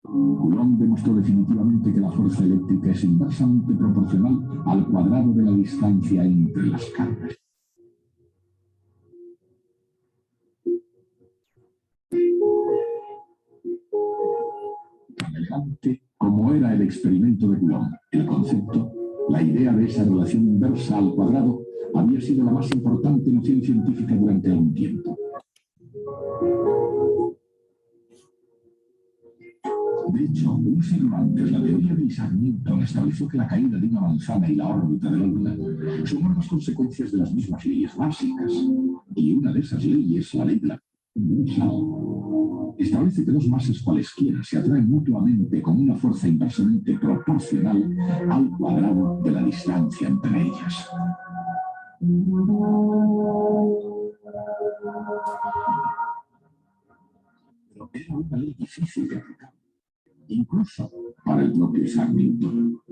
Coulomb demostró definitivamente que la fuerza eléctrica es inversamente proporcional al cuadrado de la distancia entre las cargas. Tan elegante como era el experimento de Coulomb, el concepto, la idea de esa relación inversa al cuadrado, había sido la más importante noción científica durante algún tiempo. De hecho, un siglo antes, la teoría de Isaac Newton estableció que la caída de una manzana y la órbita de la Luna son ambas consecuencias de las mismas leyes básicas. Y una de esas leyes, la ley de la establece que dos masas cualesquiera se atraen mutuamente con una fuerza inversamente proporcional al cuadrado de la distancia entre ellas. Pero era una ley difícil de aplicar, incluso para el propio Isaac Newton.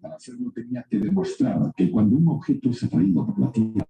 Para hacerlo tenía que demostrar que cuando un objeto es atraído por la Tierra,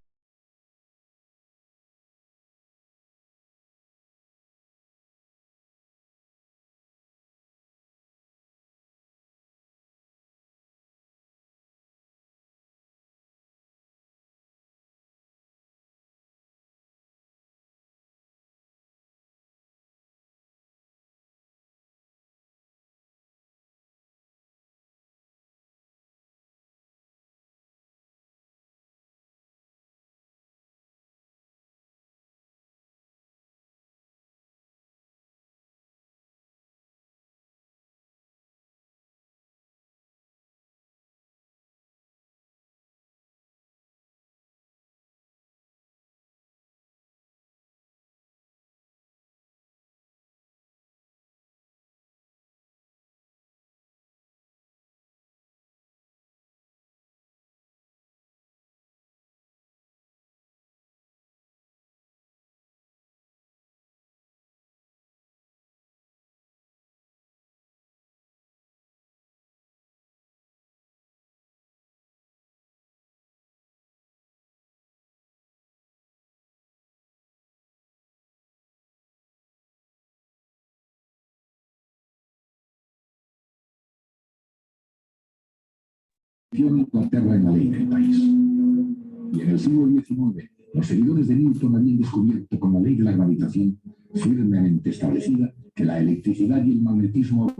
Inglaterra en la ley del país. Y en el siglo XIX, los seguidores de Newton habían descubierto con la ley de la gravitación firmemente establecida que la electricidad y el magnetismo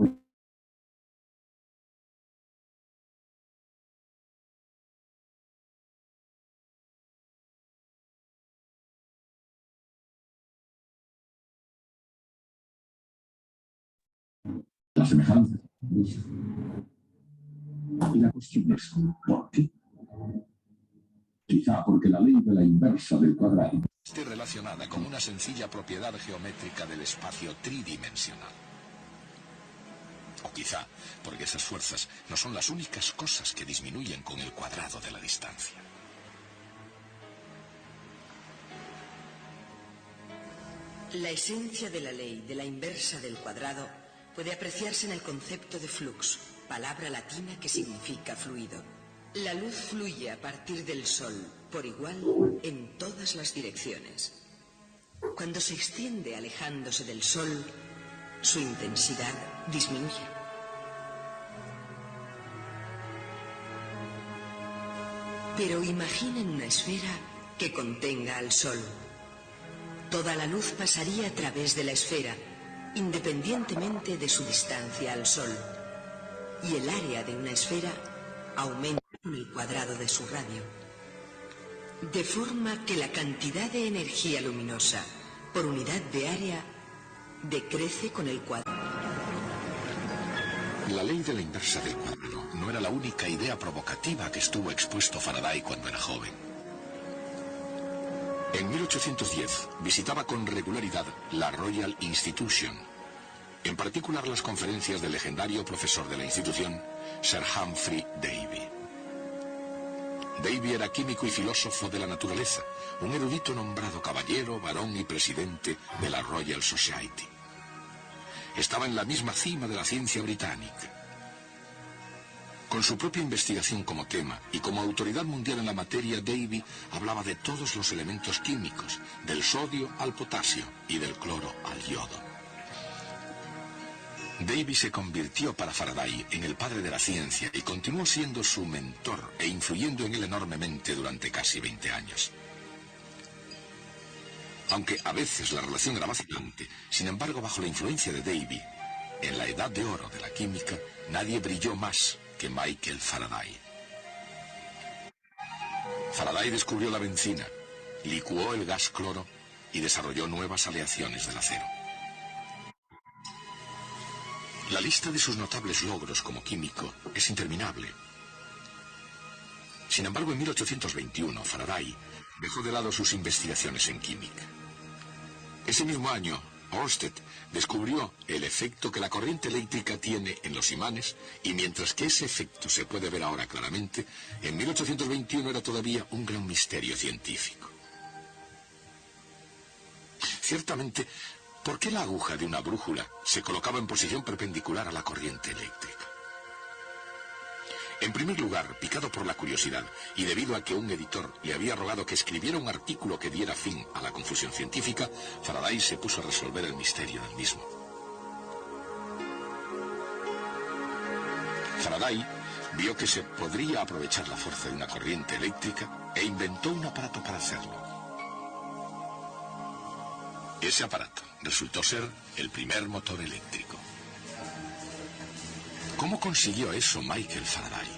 la semejanza. Y la cuestión es, ¿por qué? Quizá porque la ley de la inversa del cuadrado esté relacionada con una sencilla propiedad geométrica del espacio tridimensional. O quizá porque esas fuerzas no son las únicas cosas que disminuyen con el cuadrado de la distancia. La esencia de la ley de la inversa del cuadrado puede apreciarse en el concepto de flux, palabra latina que significa fluido. La luz fluye a partir del Sol por igual en todas las direcciones. Cuando se extiende alejándose del Sol, su intensidad disminuye. Pero imaginen una esfera que contenga al Sol. Toda la luz pasaría a través de la esfera, independientemente de su distancia al Sol. Y el área de una esfera aumenta con el cuadrado de su radio. De forma que la cantidad de energía luminosa por unidad de área decrece con el cuadrado. La ley de la inversa del cuadrado no era la única idea provocativa que estuvo expuesto Faraday cuando era joven. En 1810 visitaba con regularidad la Royal Institution, en particular las conferencias del legendario profesor de la institución, Sir Humphrey Davy. Davy era químico y filósofo de la naturaleza, un erudito nombrado caballero, barón y presidente de la Royal Society. Estaba en la misma cima de la ciencia británica. Con su propia investigación como tema y como autoridad mundial en la materia, Davy hablaba de todos los elementos químicos, del sodio al potasio y del cloro al yodo. Davy se convirtió para Faraday en el padre de la ciencia y continuó siendo su mentor e influyendo en él enormemente durante casi 20 años. Aunque a veces la relación era vacilante, sin embargo, bajo la influencia de Davy, en la edad de oro de la química, nadie brilló más que Michael Faraday. Faraday descubrió la benzina, licuó el gas cloro y desarrolló nuevas aleaciones del acero. La lista de sus notables logros como químico es interminable. Sin embargo, en 1821, Faraday dejó de lado sus investigaciones en química. Ese mismo año, Ørsted descubrió el efecto que la corriente eléctrica tiene en los imanes, y mientras que ese efecto se puede ver ahora claramente, en 1821 era todavía un gran misterio científico. Ciertamente, ¿por qué la aguja de una brújula se colocaba en posición perpendicular a la corriente eléctrica? En primer lugar, picado por la curiosidad, y debido a que un editor le había rogado que escribiera un artículo que diera fin a la confusión científica, Faraday se puso a resolver el misterio del mismo. Faraday vio que se podría aprovechar la fuerza de una corriente eléctrica e inventó un aparato para hacerlo. Ese aparato resultó ser el primer motor eléctrico. ¿Cómo consiguió eso Michael Faraday?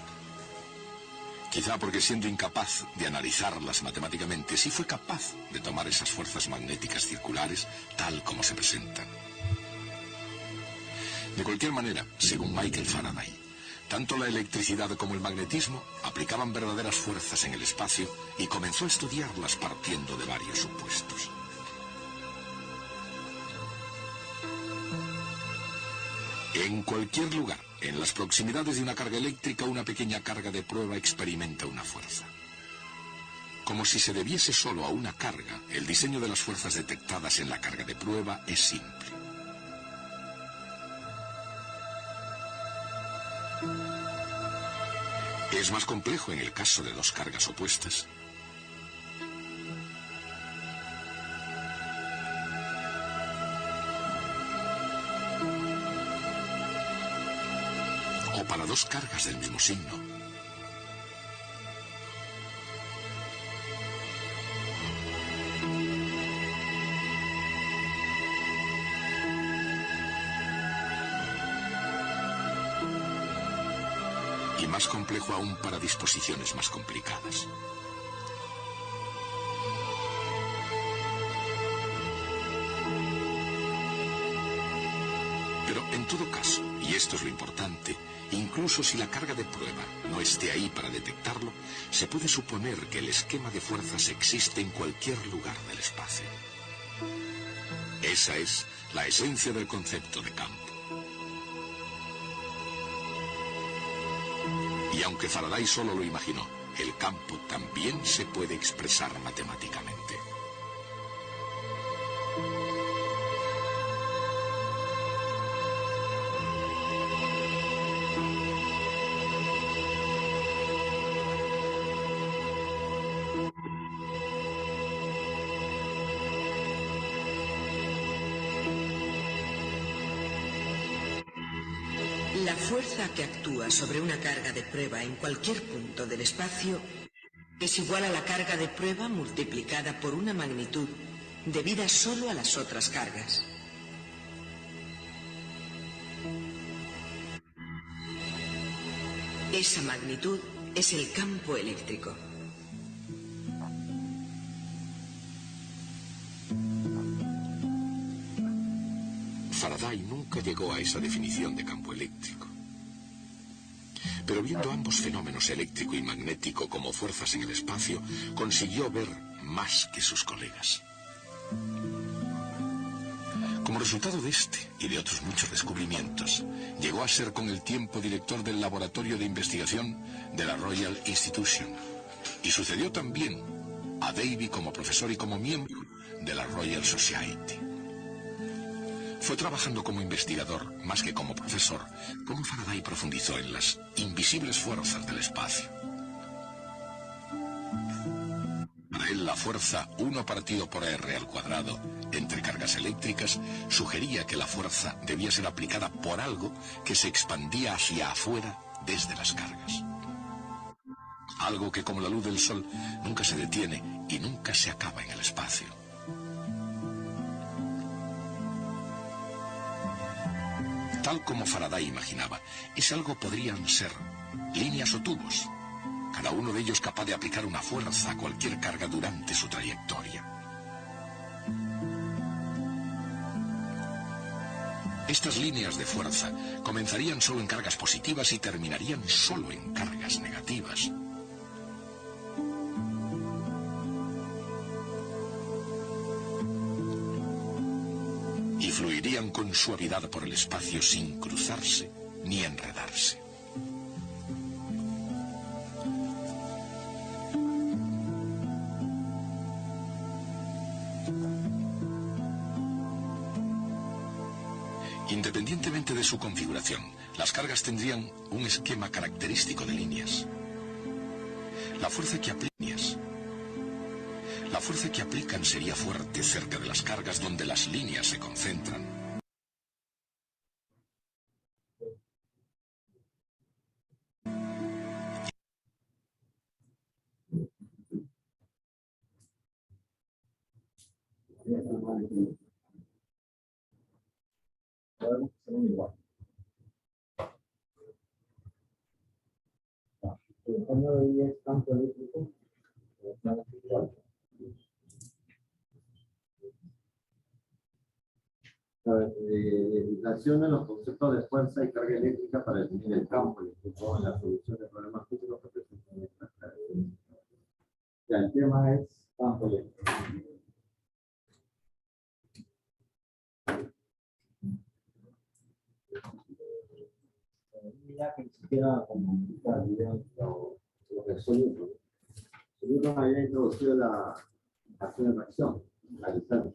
Quizá porque, siendo incapaz de analizarlas matemáticamente, sí fue capaz de tomar esas fuerzas magnéticas circulares tal como se presentan. De cualquier manera, según Michael Faraday, tanto la electricidad como el magnetismo aplicaban verdaderas fuerzas en el espacio y comenzó a estudiarlas partiendo de varios supuestos. En cualquier lugar, en las proximidades de una carga eléctrica, una pequeña carga de prueba experimenta una fuerza. Como si se debiese solo a una carga, el diseño de las fuerzas detectadas en la carga de prueba es simple. Es más complejo en el caso de dos cargas opuestas. O para dos cargas del mismo signo. Y más complejo aún para disposiciones más complicadas. Pero en todo caso, y esto es lo importante, incluso si la carga de prueba no esté ahí para detectarlo, se puede suponer que el esquema de fuerzas existe en cualquier lugar del espacio. Esa es la esencia del concepto de campo. Y aunque Faraday solo lo imaginó, el campo también se puede expresar matemáticamente. La fuerza que actúa sobre una carga de prueba en cualquier punto del espacio es igual a la carga de prueba multiplicada por una magnitud debida solo a las otras cargas. Esa magnitud es el campo eléctrico. Faraday nunca llegó a esa definición de campo eléctrico. Pero viendo ambos fenómenos, eléctrico y magnético, como fuerzas en el espacio, consiguió ver más que sus colegas. Como resultado de este y de otros muchos descubrimientos, llegó a ser con el tiempo director del laboratorio de investigación de la Royal Institution. Y sucedió también a Davy como profesor y como miembro de la Royal Society. Fue trabajando como investigador, más que como profesor, como Faraday profundizó en las invisibles fuerzas del espacio. Para él, La fuerza 1 partido por R al cuadrado entre cargas eléctricas sugería que la fuerza debía ser aplicada por algo que se expandía hacia afuera desde las cargas. Algo que, como la luz del sol, nunca se detiene y nunca se acaba en el espacio. Tal como Faraday imaginaba, ese algo podrían ser líneas o tubos, cada uno de ellos capaz de aplicar una fuerza a cualquier carga durante su trayectoria. Estas líneas de fuerza comenzarían solo en cargas positivas y terminarían solo en cargas negativas. Y fluirían con suavidad por el espacio sin cruzarse ni enredarse. Independientemente de su configuración, las cargas tendrían un esquema característico de líneas. La fuerza que aplican sería fuerte cerca de las cargas donde las líneas se concentran. Relaciona los conceptos de fuerza y carga eléctrica para definir el campo y en la solución de problemas físicos que presentan estas características. Ya, el tema es campo eléctrico. Ya que ni siquiera comunicar lo que soy yo. Yo había introducido la acción de reacción, analizando.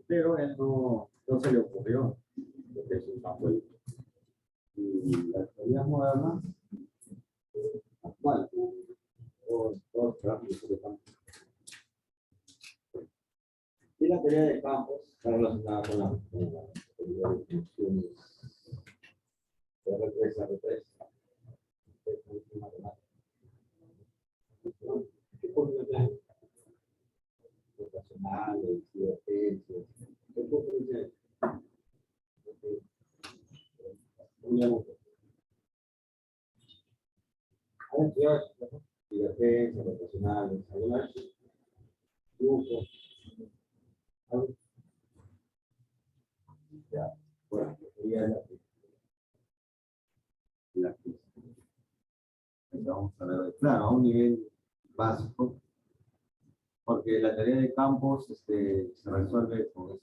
Pero él no se le ocurrió lo que es un campo eléctrico. Y las teorías modernas, actual, todos gráficos de campo. Y la teoría de campos está relacionada con la teoría de funciones de R3 a R3. ¿Qué combinación? Rotacionales, divergencias. ¿Qué combinación? Divergencias, rotacionales, alguna vez. Ya, bueno, sería la física. Vamos a ver, claro, a un nivel básico, porque la teoría de campos se resuelve con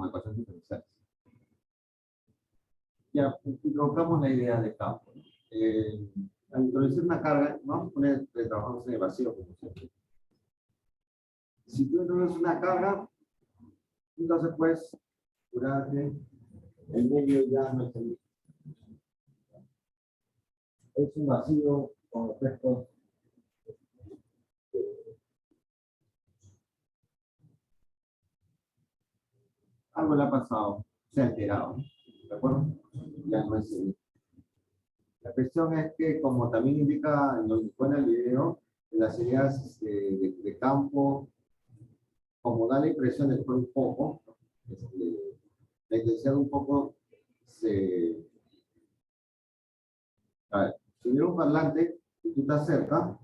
ecuaciones diferenciales. Ya, introduzcamos la idea de campo. Al introducir una carga, vamos a poner que trabajamos en el vacío, como siempre. Si tú introduces una carga, entonces puedes curar que el medio ya no es el mismo. Es un vacío con efectos algo le ha pasado, se ha alterado, ¿de acuerdo? Ya no es el mismo. La cuestión es que, como también indica, nos indicó en el video, las ideas de campo, como da la impresión de que fue un poco, la intensidad un poco se... A ver, si hubiera un parlante y tú estás cerca,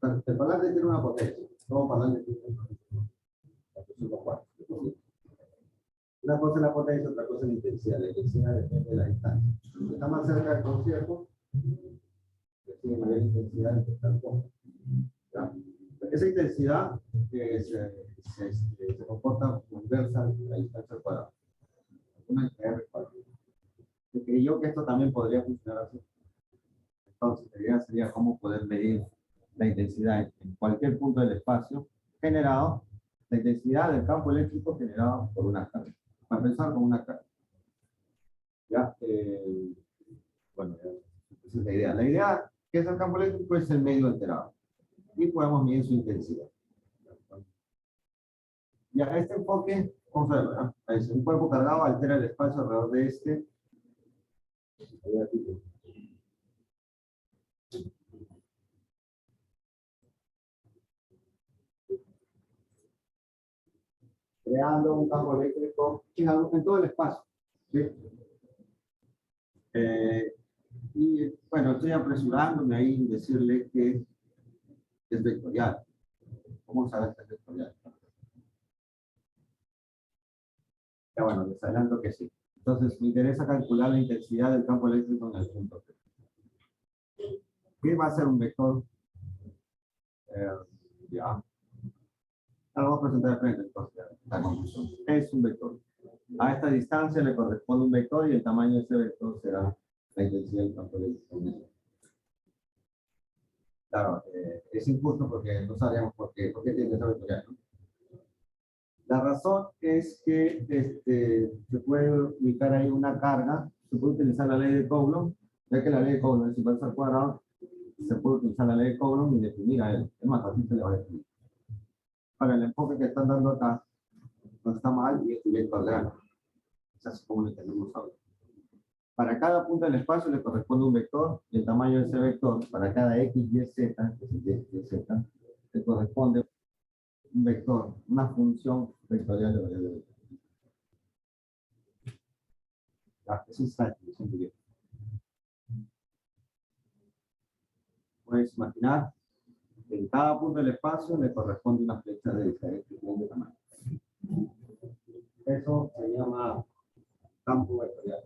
el parlante tiene una potencia, todo parlante tiene una potencia. Una cosa es la potencia, otra cosa es la intensidad. La intensidad depende de la distancia. Si está más cerca del concierto, tiene mayor intensidad de que está el fondo. Esa intensidad se comporta como inversa a la distancia al cuadrado. Una R cuadrado. Se creyó que esto también podría funcionar así. Entonces, la idea sería cómo poder medir la intensidad en cualquier punto del espacio generado, la intensidad del campo eléctrico generado por una carga. Para pensar con una carga. Ya, bueno, esa es la idea. La idea ¿Qué es el campo eléctrico? Es el medio alterado. Y podemos medir su intensidad. Ya, este enfoque, vamos a ver, ¿verdad? Es un cuerpo cargado altera el espacio alrededor de este. Creando un campo eléctrico en todo el espacio. ¿Sí? Y bueno, estoy apresurándome ahí en decirle que es vectorial. ¿Cómo sabes que es vectorial? Ya bueno, les adelanto que sí. Entonces, me interesa calcular la intensidad del campo eléctrico en el punto P. ¿Qué va a ser un vector? Ya. Ahora vamos a presentar de frente entonces la conclusión. Es un vector. A esta distancia le corresponde un vector y el tamaño de ese vector será la intensidad del campo eléctrico. Claro, es injusto porque no sabemos por qué tiene que ser vectorial, ¿no? La razón es que se puede ubicar ahí una carga, se puede utilizar la ley de Coulomb, ya que la ley de Coulomb es inversa al cuadrado, se puede utilizar la ley de Coulomb y definir a él. Es más fácil se le va a definir. Para el enfoque que están dando acá, no está mal y es directo al grano. Es así como lo entendemos ahora. Para cada punto del espacio le corresponde un vector y el tamaño de ese vector, para cada x, y, z, que es el y, z, le corresponde un vector, una función vectorial de variable vector. Esa es la definición directa. Puedes imaginar que en cada punto del espacio le corresponde una flecha de diferente tamaño. Eso se llama campo vectorial.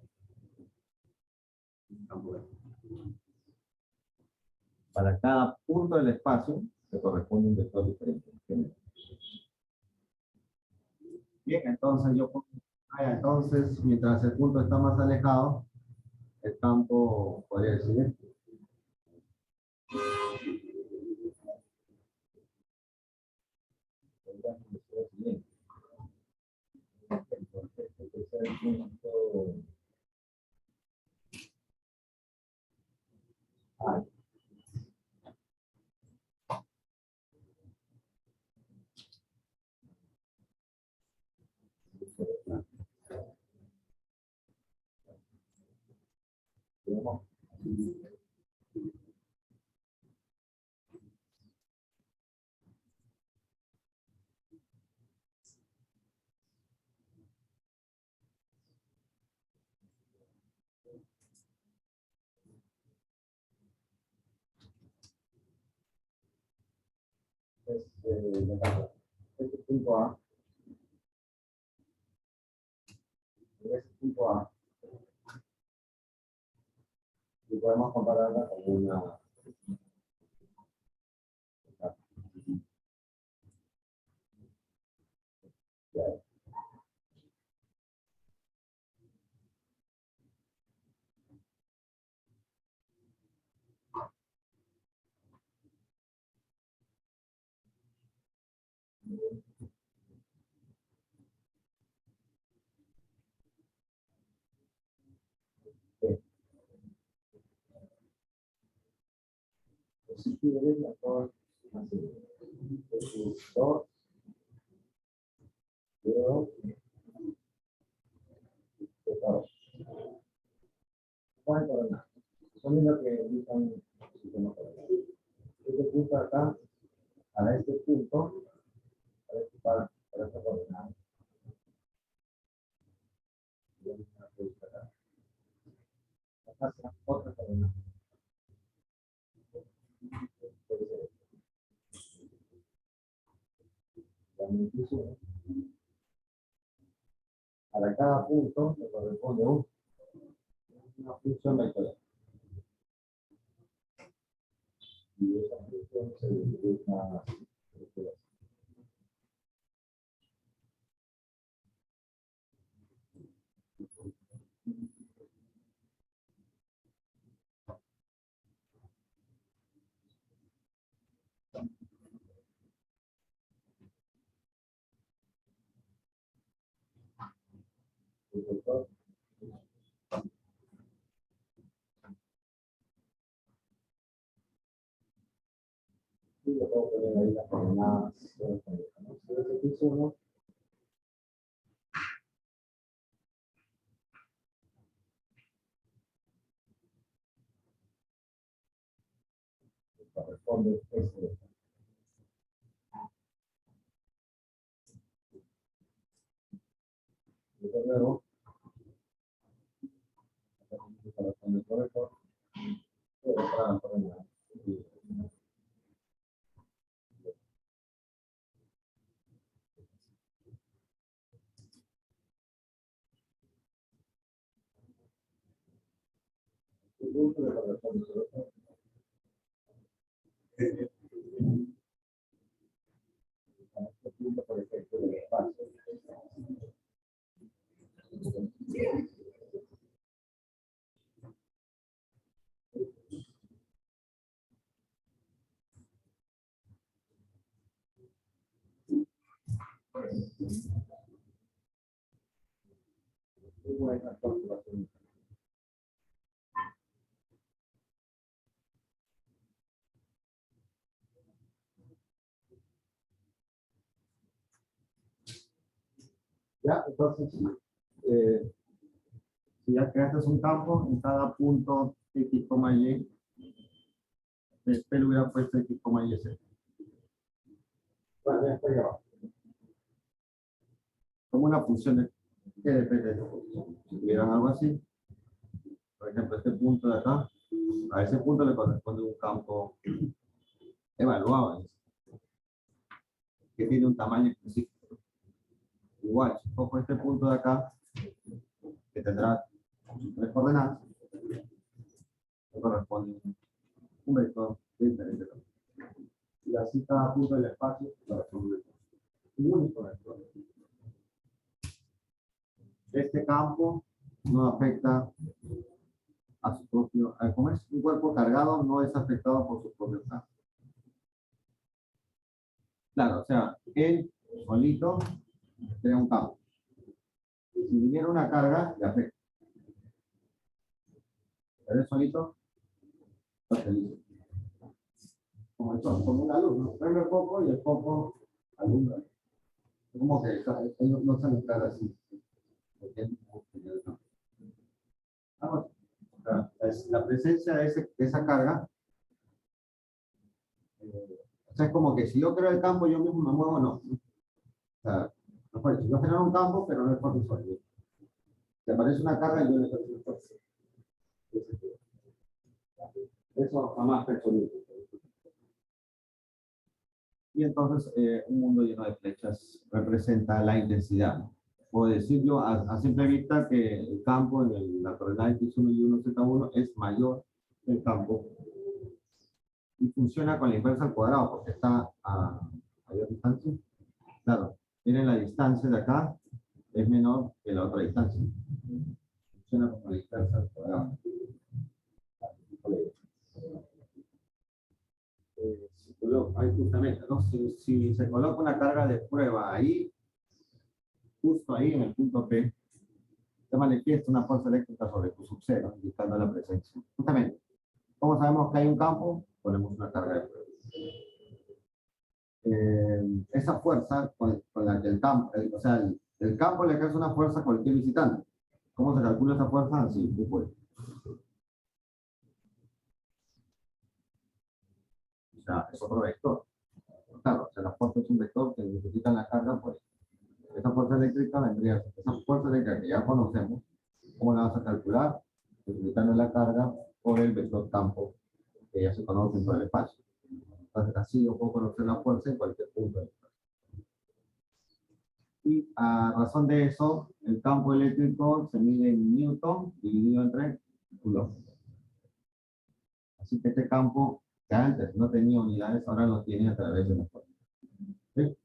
Para cada punto del espacio le corresponde un vector diferente. Bien, entonces entonces, mientras el punto está más alejado, el campo podría decir esto. Entonces, el tercer punto. Este punto A. Este punto A. Y podemos compararla con una. Si quieres, la cosa así. 2, 0, ¿cuál coordenada? Son lo que indican el sistema coordenado. Este punto acá, a este punto, para esta coordenada. Acá será otra coordenada. Para cada punto le corresponde una función vectorial. Y esa función se utiliza 1. Corresponde este. Luego, corresponde el corrector. Por efecto del espacio. Buena calculación. Ya, entonces, si ya creaste un campo, en cada punto x, y, P le hubiera puesto x, y, z. Bueno, ya está grabado. Como una función que depende de esa función. Si tuvieran algo así, por ejemplo, este punto de acá, a ese punto le corresponde un campo evaluado, que tiene un tamaño específico. Igual, si cojo este punto de acá, que tendrá 3 coordenadas, le corresponde un vector de diferente tamaño. Y así cada punto del espacio corresponde un único vector. Este campo no afecta a su propio, como es un cuerpo cargado, no es afectado por su propio campo. Claro, o sea, él solito crea un campo. Y si viniera una carga, le afecta. Pero él solito está feliz. Como el sol, como una luz, ¿no? Prende el foco y el foco alumbra. Como que ellos no se alumbran así. La presencia de esa carga, o sea, es como que si yo creo el campo, yo mismo me muevo, no. O sea, no puede, yo genero un campo, pero no es por mi sonido. Si aparece una carga, yo le doy una fuerza. Eso jamás personal. Y entonces un mundo lleno de flechas representa la intensidad. Puedo decir yo a simple vista que el campo en la coordenada x1 y 1z1 es mayor que el campo y funciona con la inversa al cuadrado porque está a mayor distancia. Claro, miren la distancia de acá es menor que la otra distancia. Funciona con la inversa al cuadrado. Ahí justamente, ¿no? Si se coloca una carga de prueba ahí, justo ahí en el punto P, se manifiesta una fuerza eléctrica sobre tu subcero, indicando la presencia. Justamente, ¿cómo sabemos que hay un campo? Ponemos una carga de prueba. Esa fuerza con la que el campo, o sea, el campo le ejerce una fuerza a cualquier visitante. ¿Cómo se calcula esa fuerza? Así, tú puedes. O sea, es otro vector. Claro, o sea, la fuerza es un vector que necesita la carga, pues esa fuerza eléctrica vendría, esa fuerza eléctrica que ya conocemos, ¿cómo la vas a calcular? Multiplicando la carga por el vector campo que ya se conoce en todo el espacio. Entonces, así yo puedo conocer la fuerza en cualquier punto del espacio. Y a razón de eso, el campo eléctrico se mide en Newton dividido entre Coulomb. Así que este campo, que antes no tenía unidades, ahora lo tiene a través de la fuerza. ¿Sí?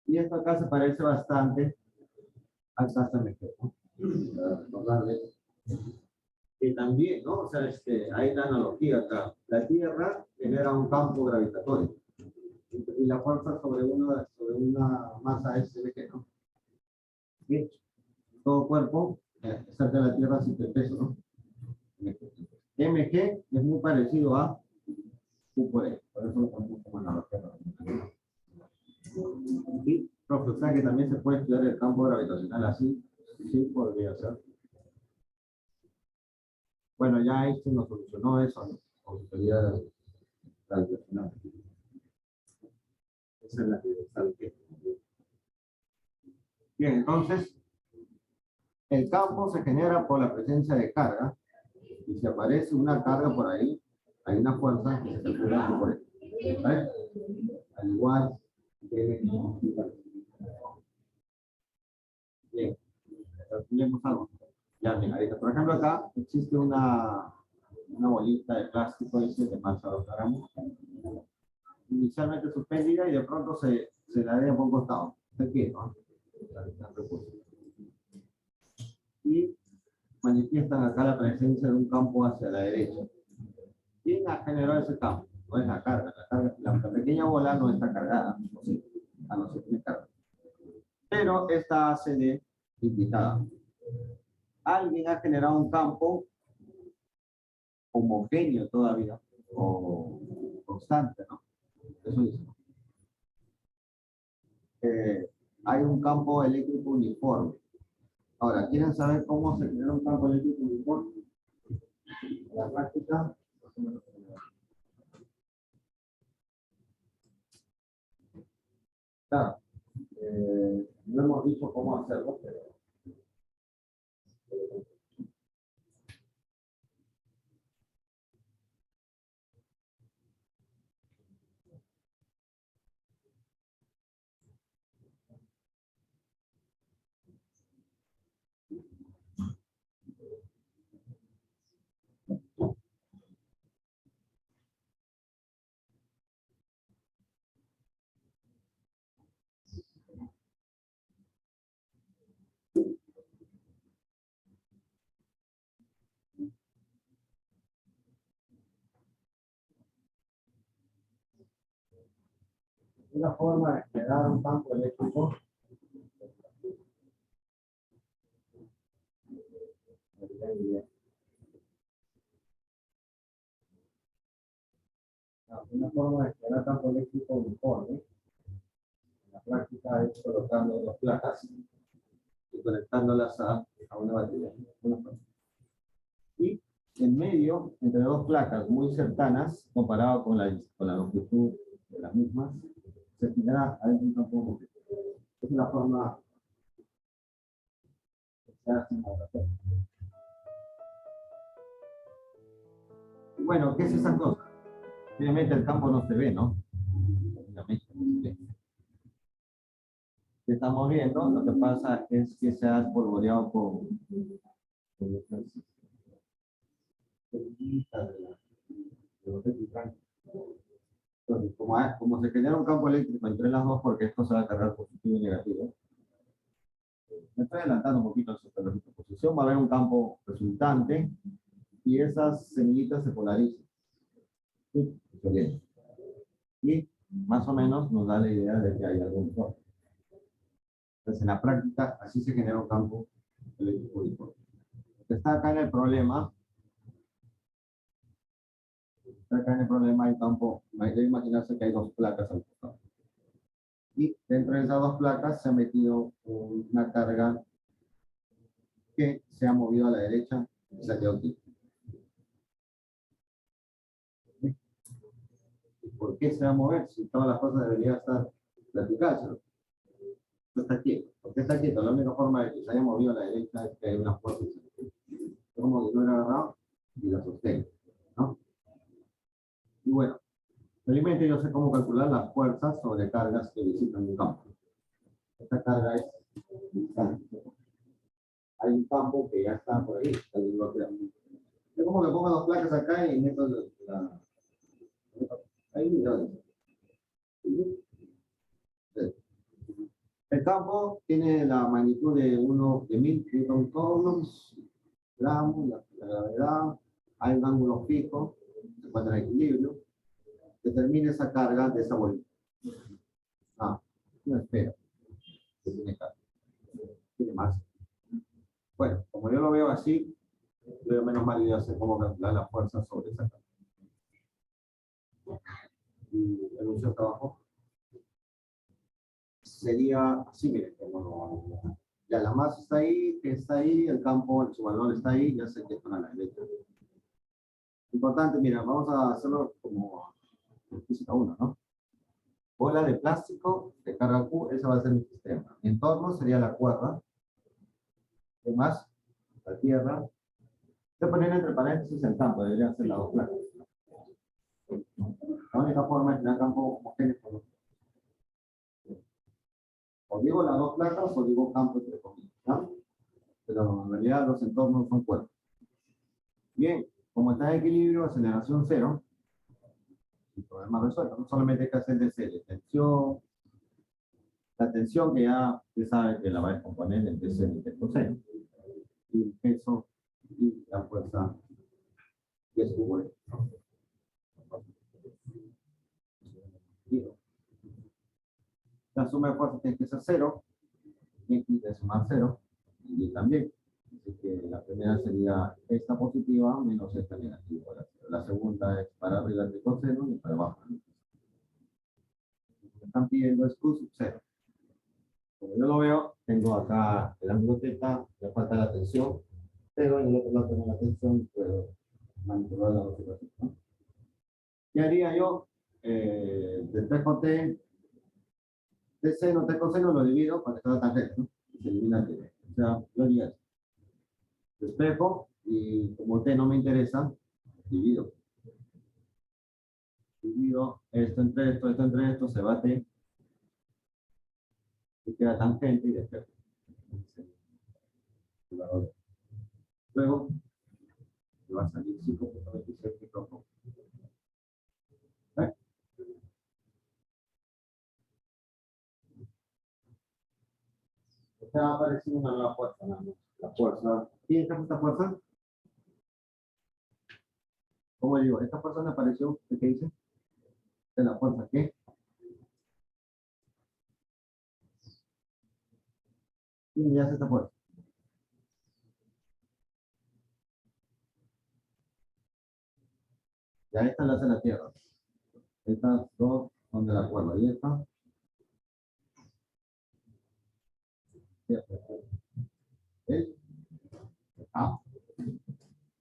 Y esto acá se parece bastante al KCMG, ¿no? Que también, ¿no? O sea, hay la analogía acá. La Tierra genera un campo gravitatorio. Y la fuerza sobre una masa es MG, ¿no? Bien. Todo cuerpo cerca de la Tierra siente peso, ¿no? MG es muy parecido a U por E. Por eso lo ponemos como analogía. Sí, profe, o sea que también se puede estudiar el campo gravitacional así. Sí, podría ser. Bueno, ya Einstein nos solucionó eso, ¿no? Con teoría gravitacional. Esa es la que salté. Bien, entonces, el campo se genera por la presencia de carga, y si aparece una carga por ahí, hay una fuerza que se calcula por esto. ¿Vale? Al igual que... Bien, calculemos algo. Ya, bien, ahorita, por ejemplo, acá existe una bolita de plástico, dice, de masa 2 gramos. Inicialmente suspendida y de pronto se la deja por un costado. ¿De qué? ¿No? Y manifiestan acá la presencia de un campo hacia la derecha. ¿Quién ha generado ese campo? No es la carga. La pequeña bola no está cargada, no sé, no se tiene carga. Pero esta hace de invitada. Alguien ha generado un campo homogéneo todavía, o constante, ¿no? Eso dice. Hay un campo eléctrico uniforme. Ahora, ¿quieren saber cómo se genera un campo eléctrico uniforme? En la práctica, claro, no hemos dicho cómo hacerlo, pero una forma de generar un campo eléctrico una forma de generar campo eléctrico uniforme. En la práctica es colocando dos placas y conectándolas a una batería. Y en medio, entre dos placas muy cercanas, comparado con la longitud de las mismas, se genera un campo eléctrico. Es una forma que se hace en la oración. Bueno, ¿qué es esa cosa? Obviamente el campo no se ve, ¿no? Obviamente no se ve. ¿Qué estamos viendo? Lo que pasa es que se ha espolvoreado con entonces, como se genera un campo eléctrico entre las dos, porque esto se va a cargar positivo y negativo, me estoy adelantando un poquito sobre la superposición, va a haber un campo resultante y esas semillitas se polarizan. ¿Sí? Y más o menos nos da la idea de que hay algún corte. Entonces, en la práctica, así se genera un campo eléctrico uniforme. Lo que está acá en el problema, hay campo, debe imaginarse que hay dos placas al costado. Y dentro de esas dos placas se ha metido una carga que se ha movido a la derecha y se ha quedado aquí. ¿Por qué se va a mover? Si todas las cosas deberían estar verticales, ¿no? Esto está quieto. ¿Por qué está quieto? La única forma de que se haya movido a la derecha es que hay una fuerza. Como que no era agarrado y la sostengo, ¿no? Y bueno, felizmente yo sé cómo calcular las fuerzas sobre cargas que visitan un campo. Esta carga es distante. Hay un campo que ya está por ahí. Yo como que pongo dos placas acá y meto ahí millones. El campo tiene la magnitud de 1000 newton-coulombs, gramos, la gravedad, hay un ángulo fijo, se encuentra en equilibrio, determina esa carga de esa bolita. Una esfera que tiene carga, tiene masa. Bueno, como yo lo veo así, yo menos mal yo sé cómo calcular la fuerza sobre esa carga. Y el uso de trabajo. sería así, miren, como ya la masa está ahí, el campo, su valor está ahí, ya se queda a la derecha. Importante, mira, vamos a hacerlo como en física 1, ¿no? Bola de plástico de carga Q, ese va a ser mi sistema. Mi entorno sería la cuerda. ¿Qué más? La tierra. Estoy poniendo entre paréntesis el campo, deberían ser las dos placas. La única forma es tener campo homogéneo. O digo las dos placas o digo campo entre comillas, ¿no? Pero en realidad los entornos son cuerdas. Bien, como está en equilibrio, aceleración cero, el problema resuelto. No solamente hay que hacer DC, tensión, la tensión que ya usted sabe que la va a descomponer en DC y coseno. Y el peso y la fuerza que es cubo. La suma de fuerzas tiene que ser cero, x de sumar cero, y y también. Así que la primera sería esta positiva menos esta negativa. La segunda es para arriba el coseno y para abajo. Lo que están pidiendo es Q sub 0. Como yo lo veo, tengo acá el ángulo θ, me falta la tensión, pero en el otro lado tengo la tensión y puedo manipular la otra situación, ¿no? ¿Qué haría yo? De 3 con t, de seno, t coseno lo divido para que sea tan recto, ¿no? Y se elimina el t. O sea, yo haría esto. Despejo y como t no me interesa, divido. Divido esto entre esto, se va t. Y queda tangente y despejo. Luego, me va a salir 5.26 micrófonos. ¿Ven? Va a aparecer una nueva fuerza, ¿no? La fuerza. ¿Quién es esta fuerza? ¿Cómo digo? Esta fuerza me apareció, ¿qué dice? ¿De la fuerza qué? ¿Quién me hace esta fuerza? Ya esta la hace la Tierra. Estas dos son de la cuerda. ¿Y esta? ¿Es?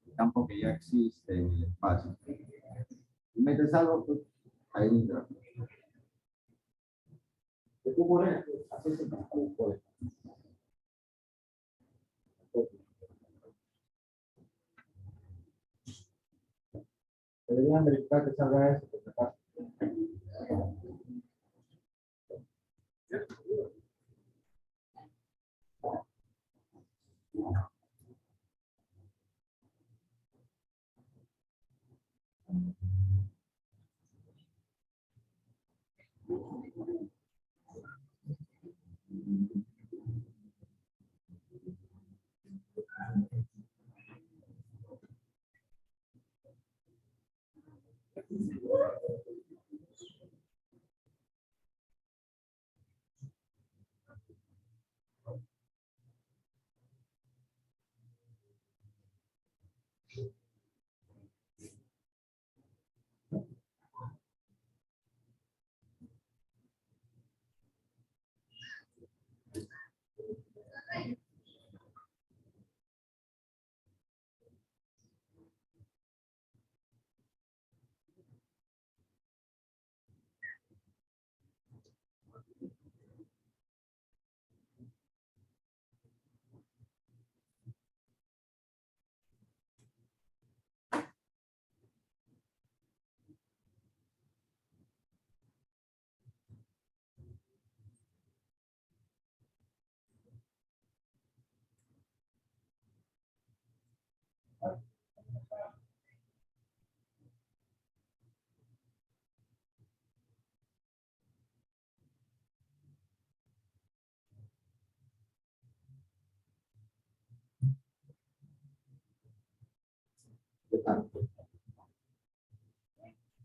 El campo que ya existe en el espacio. Si metes algo, pues ahí entra. ¿De qué poner? Así se puede. Deberían verificar que salga eso, por si acaso.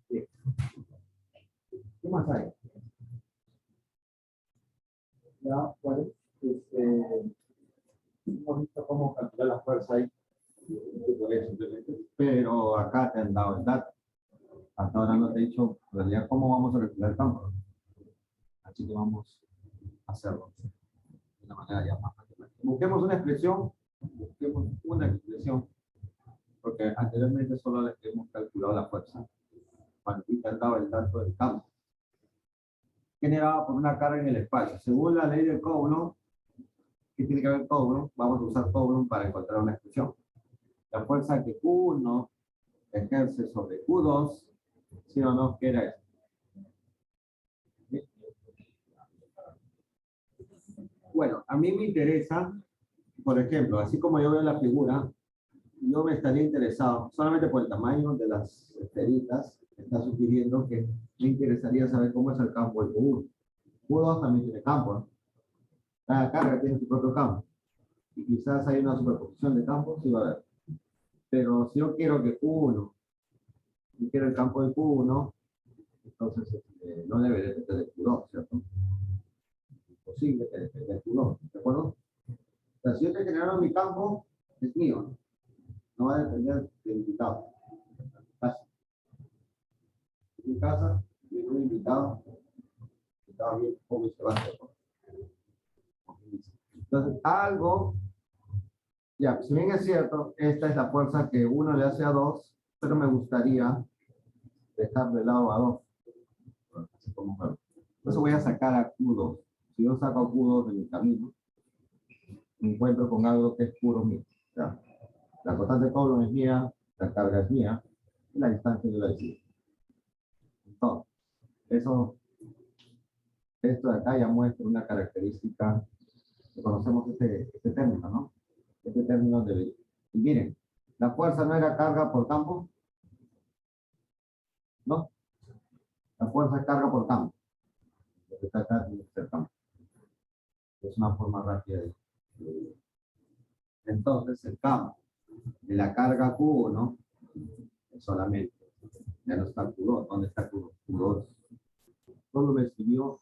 Bien. ¿Qué más hay? Ya, bueno, hemos visto cómo calcular la fuerza ahí. Pero acá te han dado el dato. Hasta ahora no te he dicho, en realidad, cómo vamos a calcular el campo. Así que vamos a hacerlo de una manera ya más matemática. Busquemos una expresión, porque anteriormente solo hemos calculado la fuerza cuando intentaba el dato del campo generado por una carga en el espacio. Según la ley de Coulomb, ¿qué tiene que ver Coulomb? Vamos a usar Coulomb para encontrar una expresión. La fuerza que Q1 ejerce sobre Q2, ¿sí o no? ¿Qué era eso? Bueno, a mí me interesa, por ejemplo, así como yo veo la figura, yo me estaría interesado, solamente por el tamaño de las esferitas, está sugiriendo que me interesaría saber cómo es el campo de Q1. Q2 también tiene campo, ¿no? Cada carga tiene su propio campo. Y quizás hay una superposición de campos, sí va a haber. Pero si yo quiero que Q1, y quiero el campo de Q1, entonces no debe depender de Q2, ¿cierto? Es imposible que dependa de Q2, ¿de acuerdo? O sea, si yo te genero mi campo, es mío, ¿no? No va a depender del invitado. En mi casa, viene un invitado, estaba bien, ¿cómo se va a hacer? Entonces, algo, ya, si bien es cierto, esta es la fuerza que 1 le hace a 2, pero me gustaría dejar de lado a 2. Así como juego. Entonces voy a sacar a Q2. Si yo saco a Q2 de mi camino, me encuentro con algo que es puro mío. ¿Ya? La constante de Coulomb es mía, la carga es mía, y la distancia yo la decido. Entonces, esto de acá ya muestra una característica, conocemos este término, ¿no? Este término de... Y miren, la fuerza no era carga por campo, ¿no? La fuerza es carga por campo. Lo que está acá tiene que ser campo. Es una forma rápida de... Entonces, el campo de la carga Q1 es solamente, ya no está Q2. ¿Dónde está Q2? Q2 solo me escribió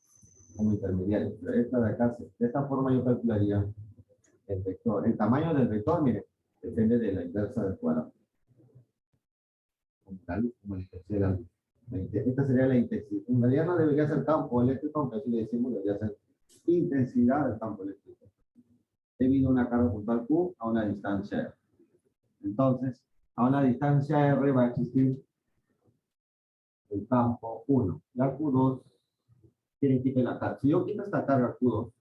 como intermediario, pero esta de acá, de esta forma yo calcularía el vector. El tamaño del vector, mire, depende de la inversa del cuadrado. Como la luz, como la intensidad de la luz. Esta sería la intensidad. En realidad no debería ser campo eléctrico, aunque así le decimos, debería ser intensidad del campo eléctrico. Debido a una carga puntual Q a una distancia R. Entonces, a una distancia R va a existir el campo 1. La Q2 tiene que quitar la carga. Si yo quito esta carga Q2,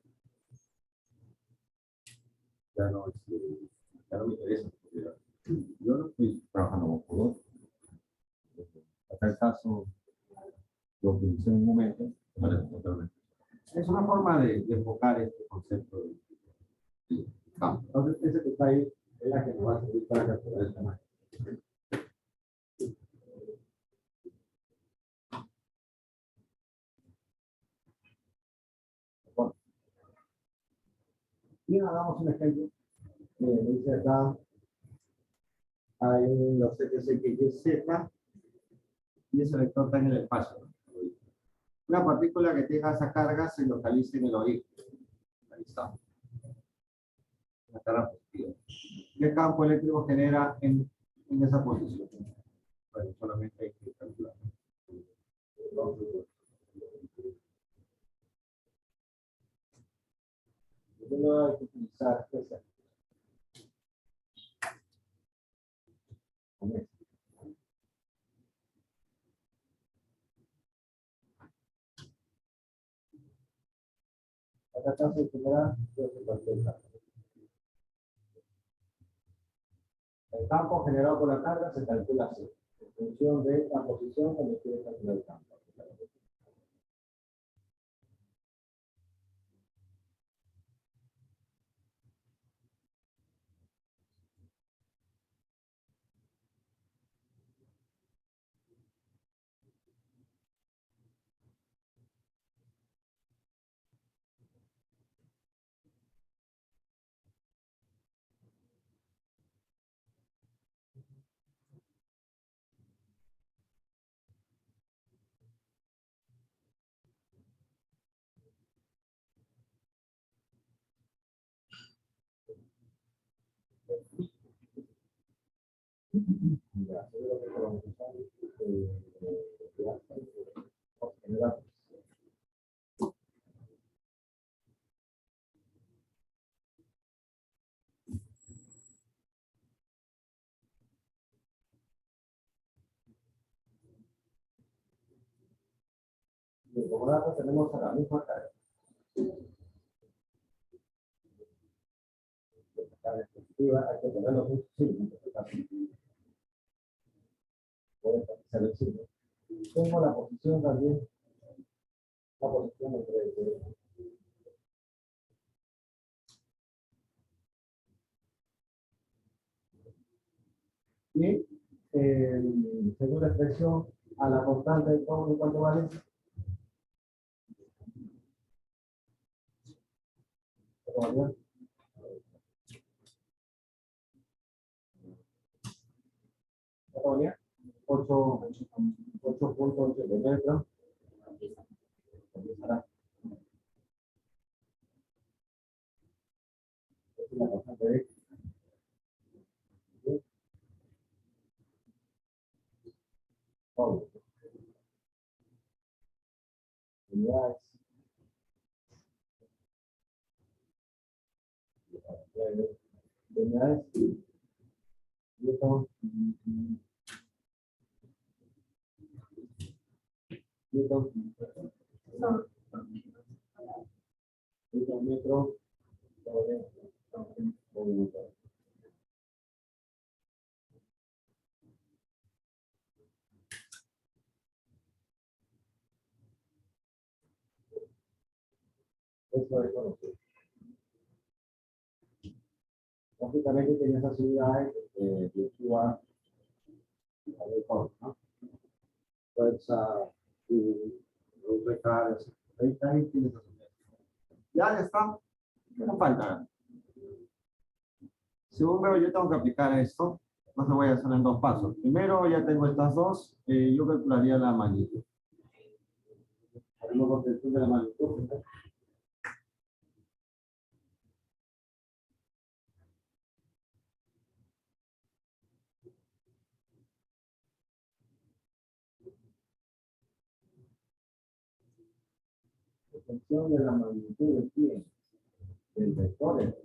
ya no me interesa. Yo no estoy trabajando con Q2. Acá el caso lo utilicé en un momento. Es una forma de enfocar este concepto de campo. Entonces, ese que está ahí es la que nos va a servir para calcular el tamaño. Bien, hagamos un ejemplo. Dice acá, hay un CTC que es Z, y ese vector está en el espacio. Una partícula que tenga esa carga se localiza en el origen. Ahí está. Una carga positiva. ¿Qué campo eléctrico genera en esa posición? Bueno, solamente hay que calcular. Primero hay que utilizar esa. Acá se genera el campo generado por la carga se calcula así, en función de la posición donde quiere calcular el campo. rato tenemos a la misma carga. La carga efectiva hay que ponerlo un signo. Puede ser el signo. Tengo la posición también. La posición de 3. Y segunda expresión a la constante de todo, ¿cuánto vale? ¿Cuánto valía? 8.8 metros. Esta es la constante de unidades. Unidades. Newton. Newton metro sobre minuto. Eso es conocido. Básicamente tiene esas unidades virtual de corte, ¿no? Fuerza, recargas, ahí tiene esas unidades. Ya está. No falta. Según veo, yo tengo que aplicar esto. Entonces voy a hacer en 2 pasos. Primero, ya tengo estas dos. Yo calcularía la magnitud. Haremos construcción de la magnitud. Función de la magnitud de quién? Del vector.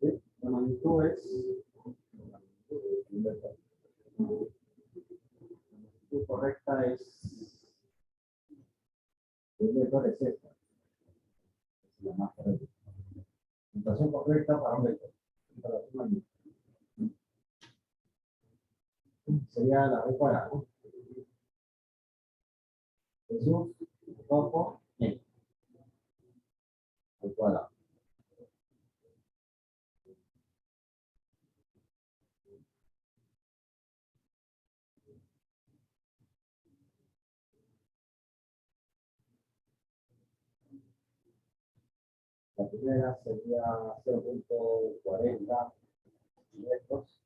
¿Sí? La magnitud es el vector. La magnitud correcta es el vector es esta. Es la más correcta. Notación correcta para un vector. Para su magnitud. Sería la raíz cuadrada, ¿no? Jesús, topo, al cuadrado. La primera sería 0.40 metros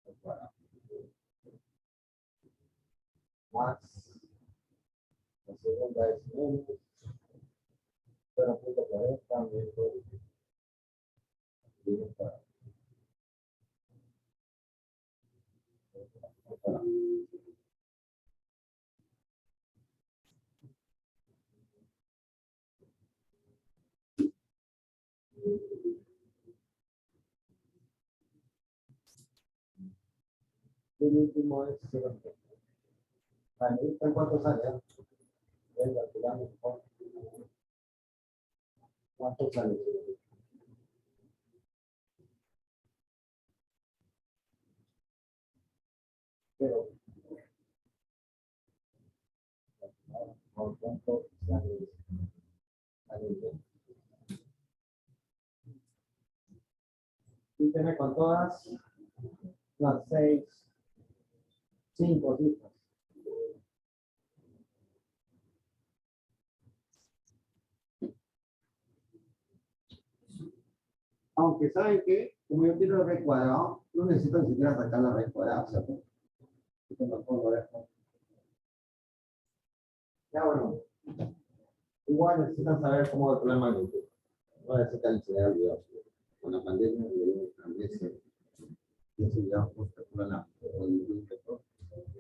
al cuadrado. Más, la segunda es menos 0.40 metros al cuadrado. El último es 0. Vale, ¿en cuánto sale? ¿Cuánto sale? Pero, ¿cuánto sale? Y tiene con todas las 5 cifras. Aunque saben que, como yo quiero el raíz cuadrado, no necesito ni siquiera sacar la raíz cuadrada. O sea, ya bueno, igual necesitan saber cómo calcular el magnitud. No necesitan enseñar el video. Con la pandemia, ese video calcula la magnitud.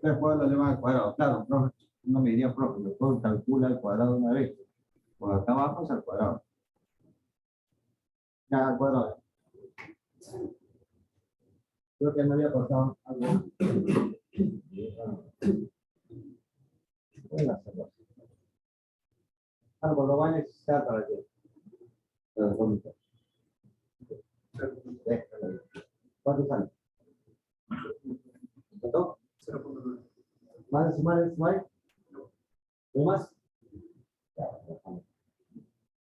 Después lo llevan al cuadrado. Claro, no, uno me diría, profe, mejor calcula al cuadrado una vez. Por acá abajo es al cuadrado. Ya, al cuadrado. Creo que me había pasado algo. Voy a hacerlo. Algo lo va a necesitar para que. ¿Cuánto sale? ¿Cuánto? 0.9. ¿Más de sumar? ¿No más?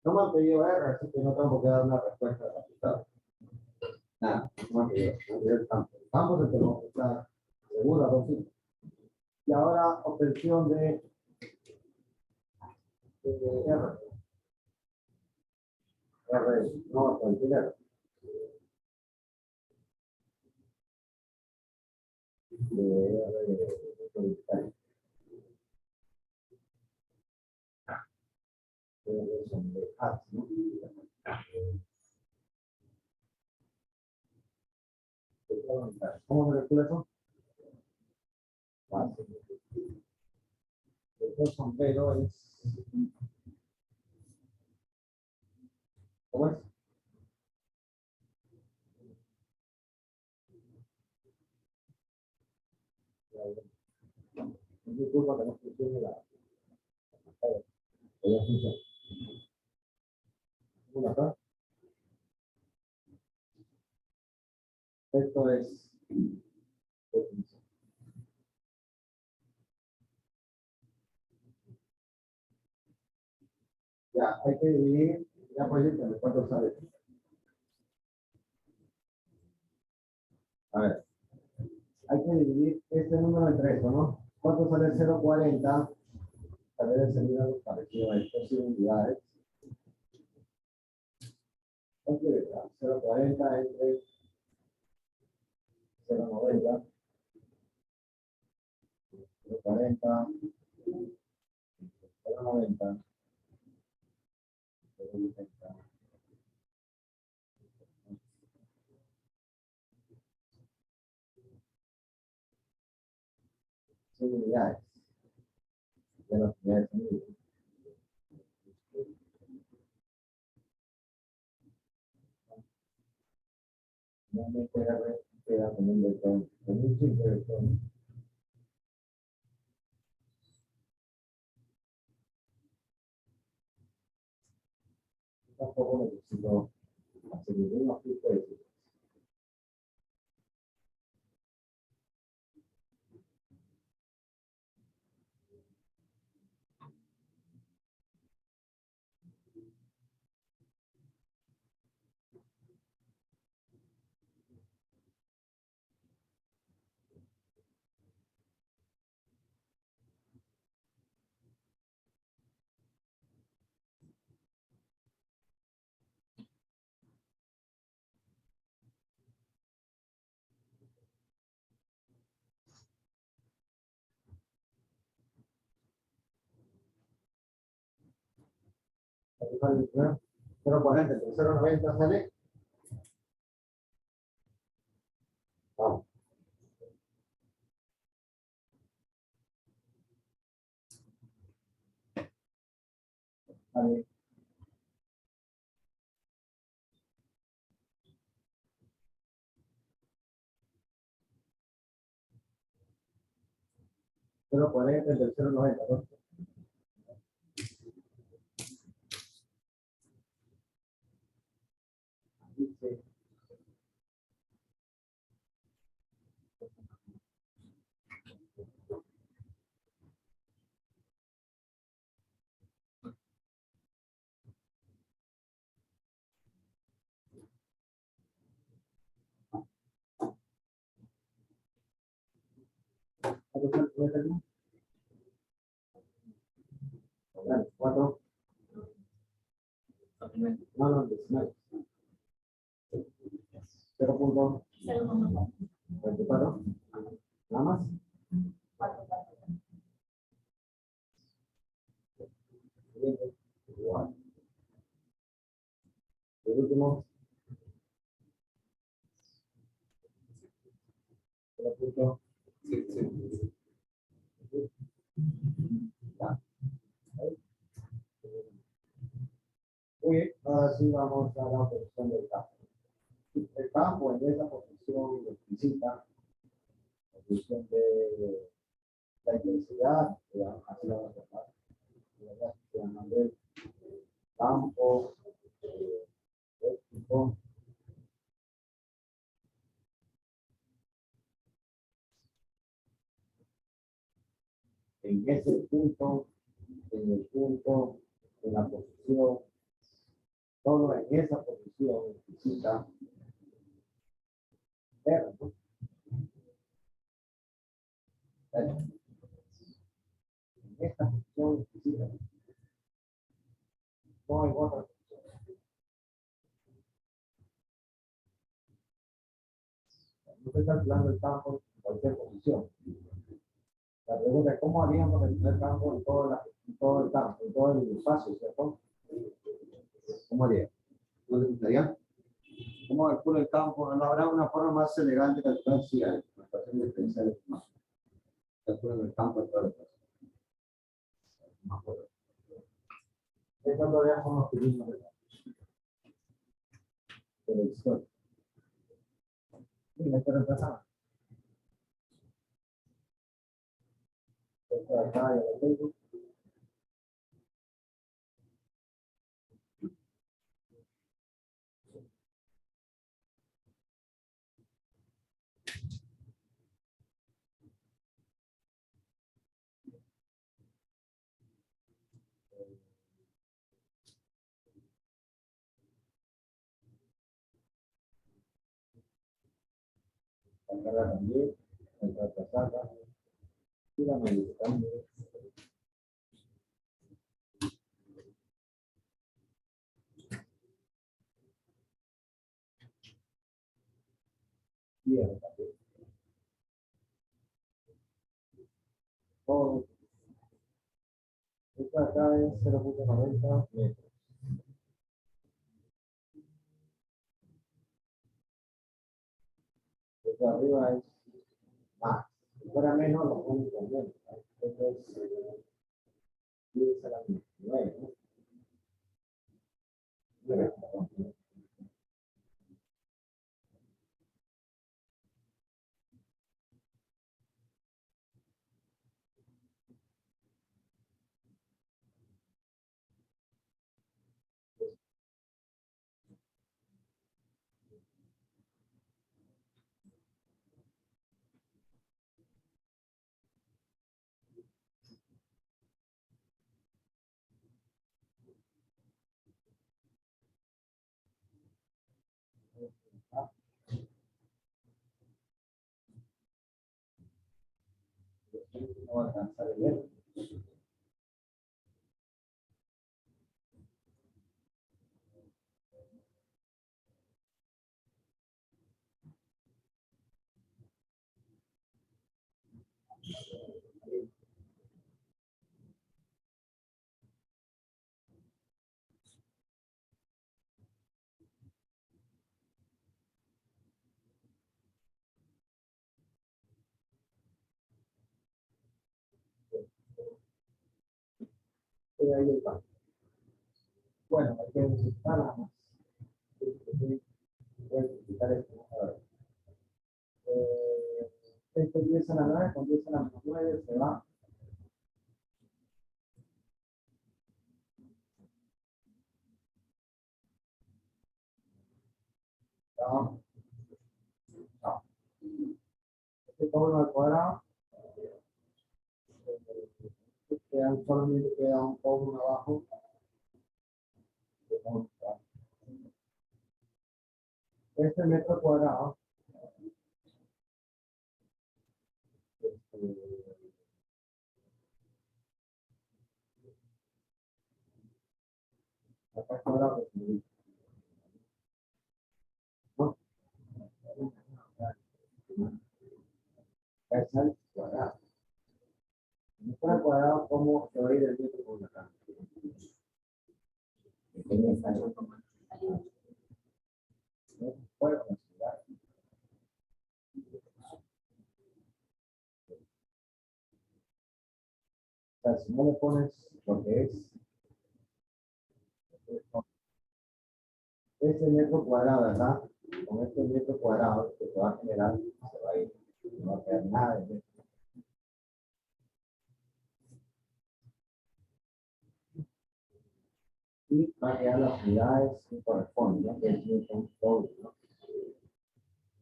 No me han pedido R, así que no tengo que dar una respuesta ajustada. Nada, no me han pedido el campo. El campo se tenemos que estar seguro, ¿no? Y ahora obtención de R. R, no, cualquier ¿Cómo me calcula eso? Fácil. El son pero es. ¿Cómo es? Disculpa que no funcione la pantalla. Una acá. Esto es. Ya, hay que dividir. Ya proyectame cuánto sale. A ver. Hay que dividir este número entre esto, ¿no? ¿Cuánto sale 0.40? Tal vez se mira algo parecido a esto, 100 unidades. Ok, 0.40 entre 0.90. 0.40. 0.90. 0.90. 100 unidades. De las unidades son libres. No me queda con un vector, con un simple vector. Tampoco necesito hacer ningún ajuste de eso. Aquí sale 0.40, 0.90 sale. Vamos. Vale. Pero 40 entre 0.90, ¿no? Dice. Vale, 4. No, 19. 0.24. Nada más. Igual. El último. 0.7. Y ahora sí vamos a la posición del campo. El campo en esa posición explícita, la posición de la intensidad, así la vamos a llamar, se llama el campo eléctrico. En ese punto, en el punto, en la posición, solo en esa posición explícita, R, ¿no? En esta posición explícita, no hay otra posición. No estoy calculando el campo en cualquier posición. La pregunta es cómo haríamos el primer campo en todo el campo, en todo el espacio, ¿cierto? ¿Cómo haría? ¿No le gustaría? ¿Cómo calcula el campo? No habrá una forma más elegante de calcular si hay las ecuaciones diferenciales más. Calculan el campo de todo el espacio. Más poder. Esto lo veamos los primeros de la historia. Sí, esto reemplazamos. Esto de acá ya lo tengo. Acá también, el casada y la modificando. Bien, también. Todo. Esto acá es 0.90 metros. Esto arriba es más. Si fuera menos, lo pongo también. Esto es 10 a la 19, ¿no? No va a alcanzar el metro. Y ahí está. Bueno, hay que necesitar nada más. Voy a explicar esto. A ver. Este 10 a la 9 con 10 a la menos 9 se va. Chao. Chao. Este todo al cuadrado. Solamente queda un poco abajo. Este metro cuadrado. Acá cuadrado. ¿No? Es el cuadrado. Metro cuadrado, ¿cómo se va a ir el metro por acá? Puedo considerar. O sea, si no le pones lo que es Este metro cuadrado, ¿verdad? Con este metro cuadrado que se va a generar, se va a ir. No va a quedar nada de metro. Y va a quedar las unidades que corresponden, ¿no? Que es Newton Joule, ¿no?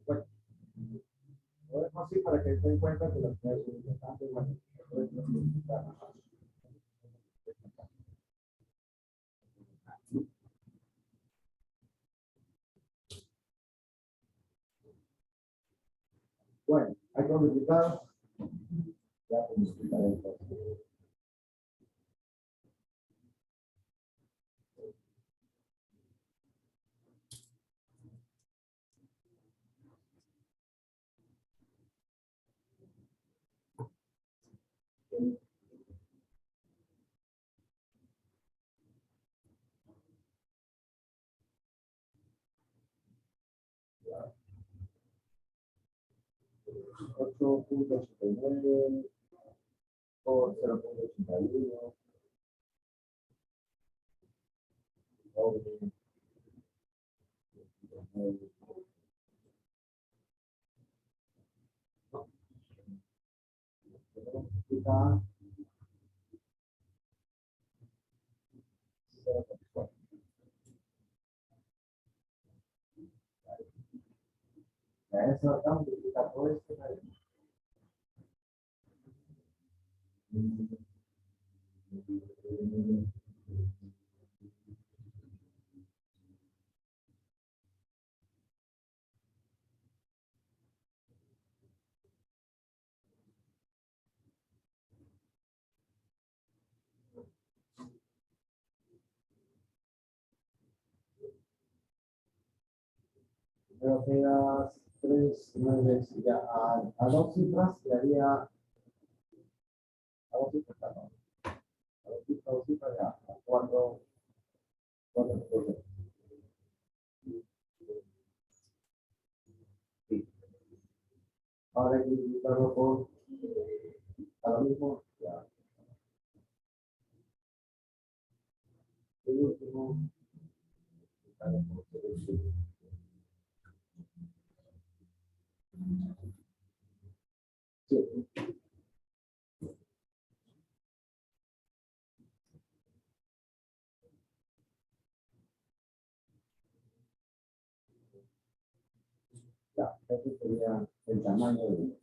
Bueno, lo dejo así para que se den cuenta que las unidades son importantes. Bueno, bueno, hay que multiplicar. Ya multiplicar entonces. Ocho punto 89 por 0.81 sobre 9. Multiplicar 0.4. Ya eso acá multiplicar todo esto. Pero queda 3, 9, ya a dos cifras le haría a dos cifras, perdón. A dos cifras ya a 4, 4. Sí. Ahora hay que multiplicarlo por a lo mismo, ya. El último, sí. Ya, este sería el tamaño de.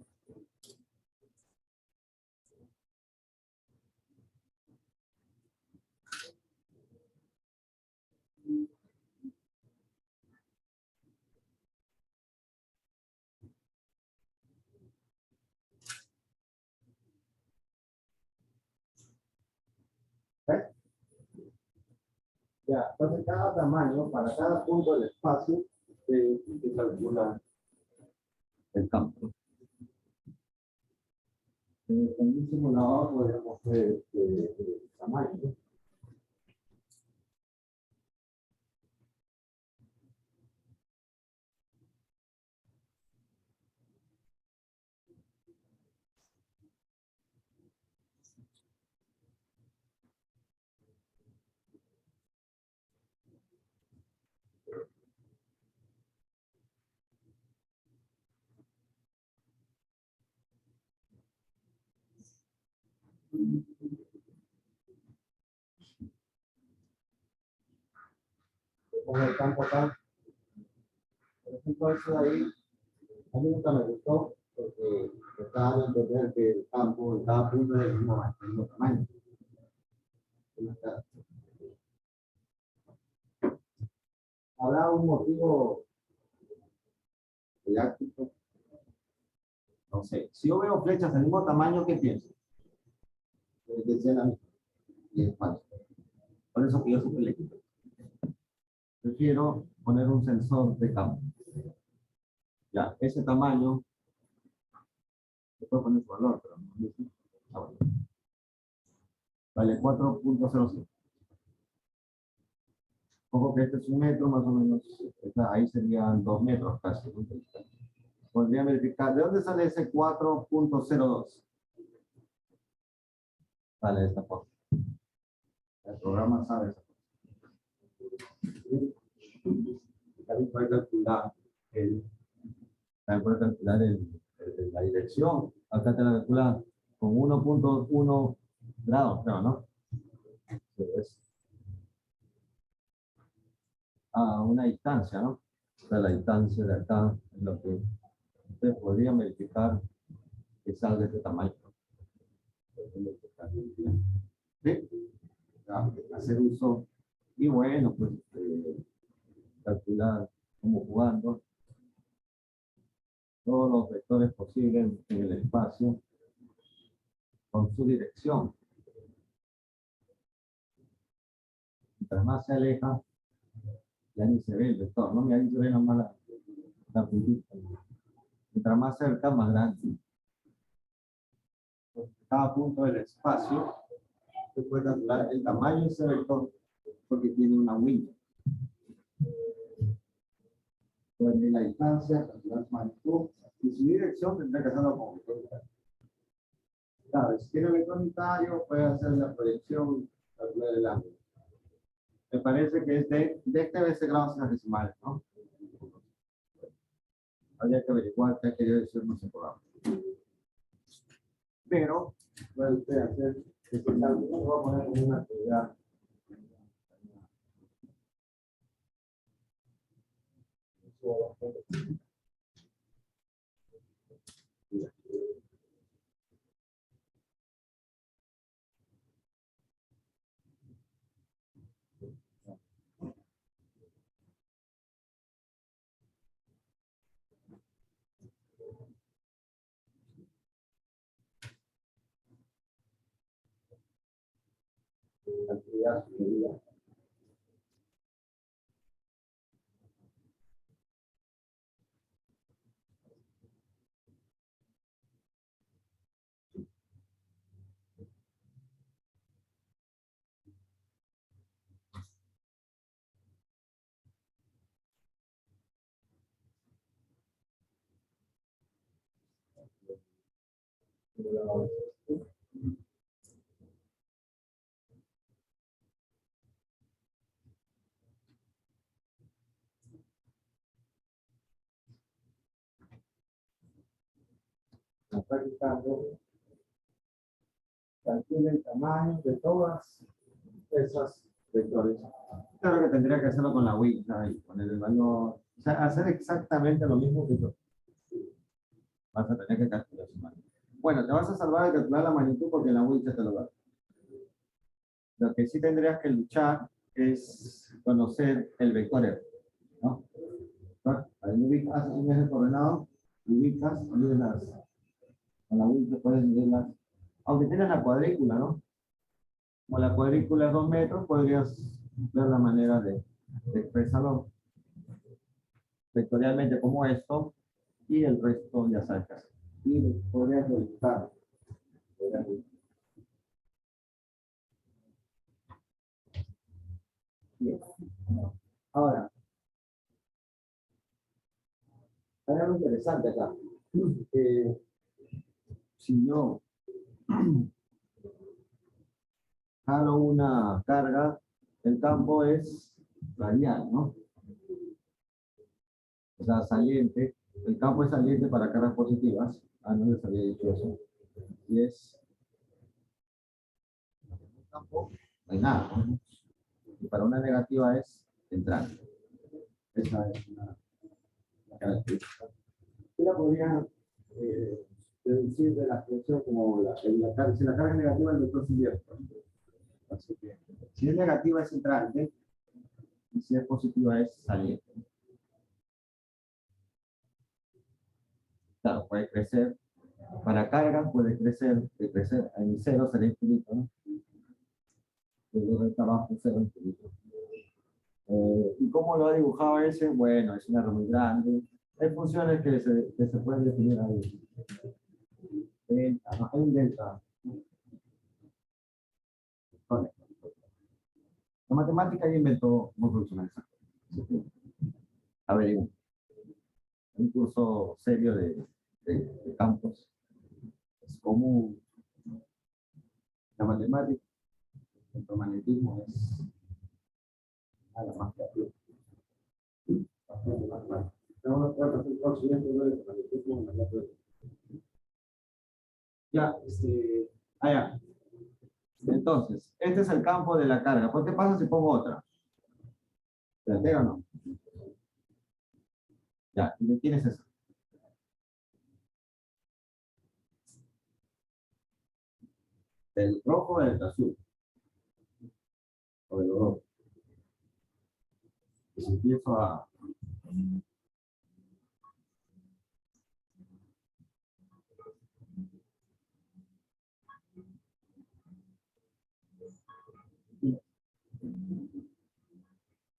¿Ves? Ya, entonces cada tamaño, para cada punto del espacio, se calcula el campo. En un simulador podríamos ver el tamaño, ¿no? Con el campo acá. Por ejemplo, eso de ahí, a mí nunca me gustó porque me estaba dando a entender que el campo en cada punto es del mismo tamaño. ¿Habrá un motivo didáctico? No sé. Si yo veo flechas del mismo tamaño, ¿qué pienso? Que sea la misma. Y es falso. Por eso que yo siempre le quito. Prefiero poner un sensor de campo. Ya, ese tamaño, se puede poner su valor, pero no es valor. Vale 4.05. Ojo que este es 1 metro, más o menos. Ahí serían 2 metros casi. Podría verificar. ¿De dónde sale ese 4.02? Sale de esta forma. El programa sabe esa cosa. también puede calcular la dirección. Acá te la calcula con 1.1 grados, creo, ¿no? Es a una distancia, ¿no? O sea, la distancia de acá es lo que ustedes podrían verificar que salga de este tamaño. ¿Sí? Hacer uso y bueno, pues calcular como jugando todos los vectores posibles en el espacio con su dirección. Mientras más se aleja, ya ni se ve el vector, ¿no? Ya ni se ve nomás la puntita. Mientras más cerca, más grande. Cada punto del espacio se puede calcular el tamaño de ese vector porque tiene una huella. Puede medir la distancia, calcular su magnitud y su dirección tendrá que hacerlo con vector unitario. Claro, si tiene vector unitario, puede hacer la proyección, calcular el ángulo. Me parece que es de este vez grados en las decimales, ¿no? Habría que averiguar qué quería decir nuestro programa. Pero puede usted hacer este cálculo. Voy a poner en una actividad. Actividad sugerida. Practicando, calcule el tamaño de todas esas vectores. Claro que tendría que hacerlo con la Wix, ¿sabes? Poner el valor, o sea, hacer exactamente lo mismo que yo. Vas a tener que calcular su magnitud. Bueno, te vas a salvar de calcular la magnitud porque en la Wix te lo da. Lo que sí tendrías que luchar es conocer el vector R, ¿no? Ahí ubicas, haces un eje de coordenado, ubicas, mides las. Con la Wix puedes medirlas. Aunque tienes la cuadrícula, ¿no? Como la cuadrícula es 2 metros, podrías ver la manera de expresarlo vectorialmente como esto, y el resto ya sabes qué hacer. Y podrías verificar. Bien. Ahora, hay algo interesante acá. Si yo jalo una carga, el campo es radial, ¿no? O sea, saliente. El campo es saliente para cargas positivas. Ah, no les había dicho eso. Y es un campo, no hay nada, ¿no? Y para una negativa es entrante. Esa es una característica. Yo la podría deducir de la expresión como si la carga es negativa, el vector se invierte. Así que, si es negativa es entrante y si es positiva es saliente. Claro, puede crecer. Para carga puede crecer, en cero será infinito, ¿no? Y luego está abajo cero infinito. ¿Y cómo lo ha dibujado ese? Bueno, es un error muy grande. Hay funciones que se pueden definir ahí. Delta, no, hay un delta. La matemática ya inventó cómo funciona eso. A ver, un curso serio de campos. Es común. La matemática, el electromagnetismo es nada más que aquí. Ya, allá. Entonces, este es el campo de la carga. ¿Por qué pasa si pongo otra? ¿Te la pega o no? Ya, ¿y de quién es eso? ¿Del rojo o del azul? O del rojo. Pues empiezo a...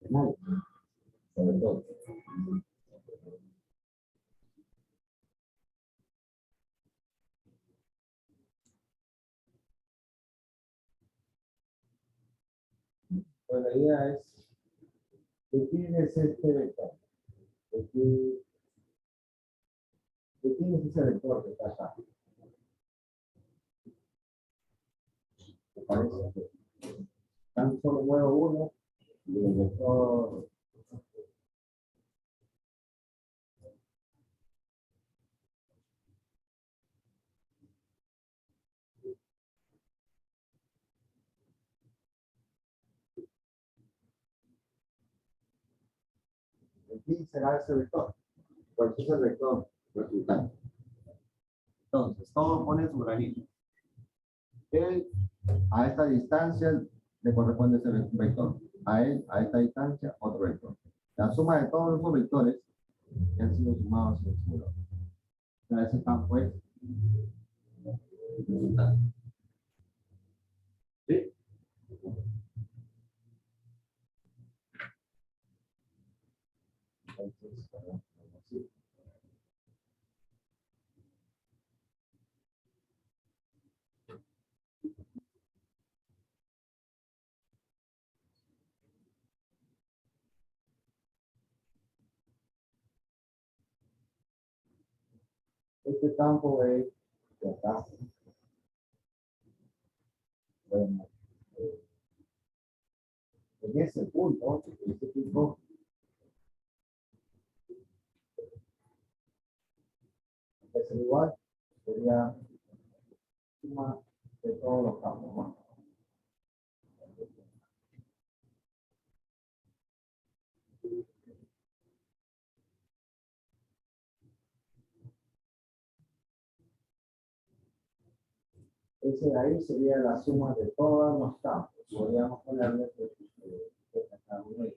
Nadie. Sobre todo. Pues la idea es, ¿de quién es este vector? ¿De quién es ese vector que está acá? ¿Te parece? Tan solo muevo uno y el vector... ¿De quién será ese vector? Pues es el vector resultante. Entonces, todo pone su granito. Él, a esta distancia, le corresponde ese vector. A él, a esta distancia, otro vector. La suma de todos los vectores que han sido sumados en el simulador. O sea, ese campo es resultante. ¿Sí? Entonces, así. Este campo es de acá. Bueno, en ese punto es igual, sería suma de todos los campos, ¿no? Ese de ahí sería la suma de todos los campos. Podríamos ponerle acá uno ahí.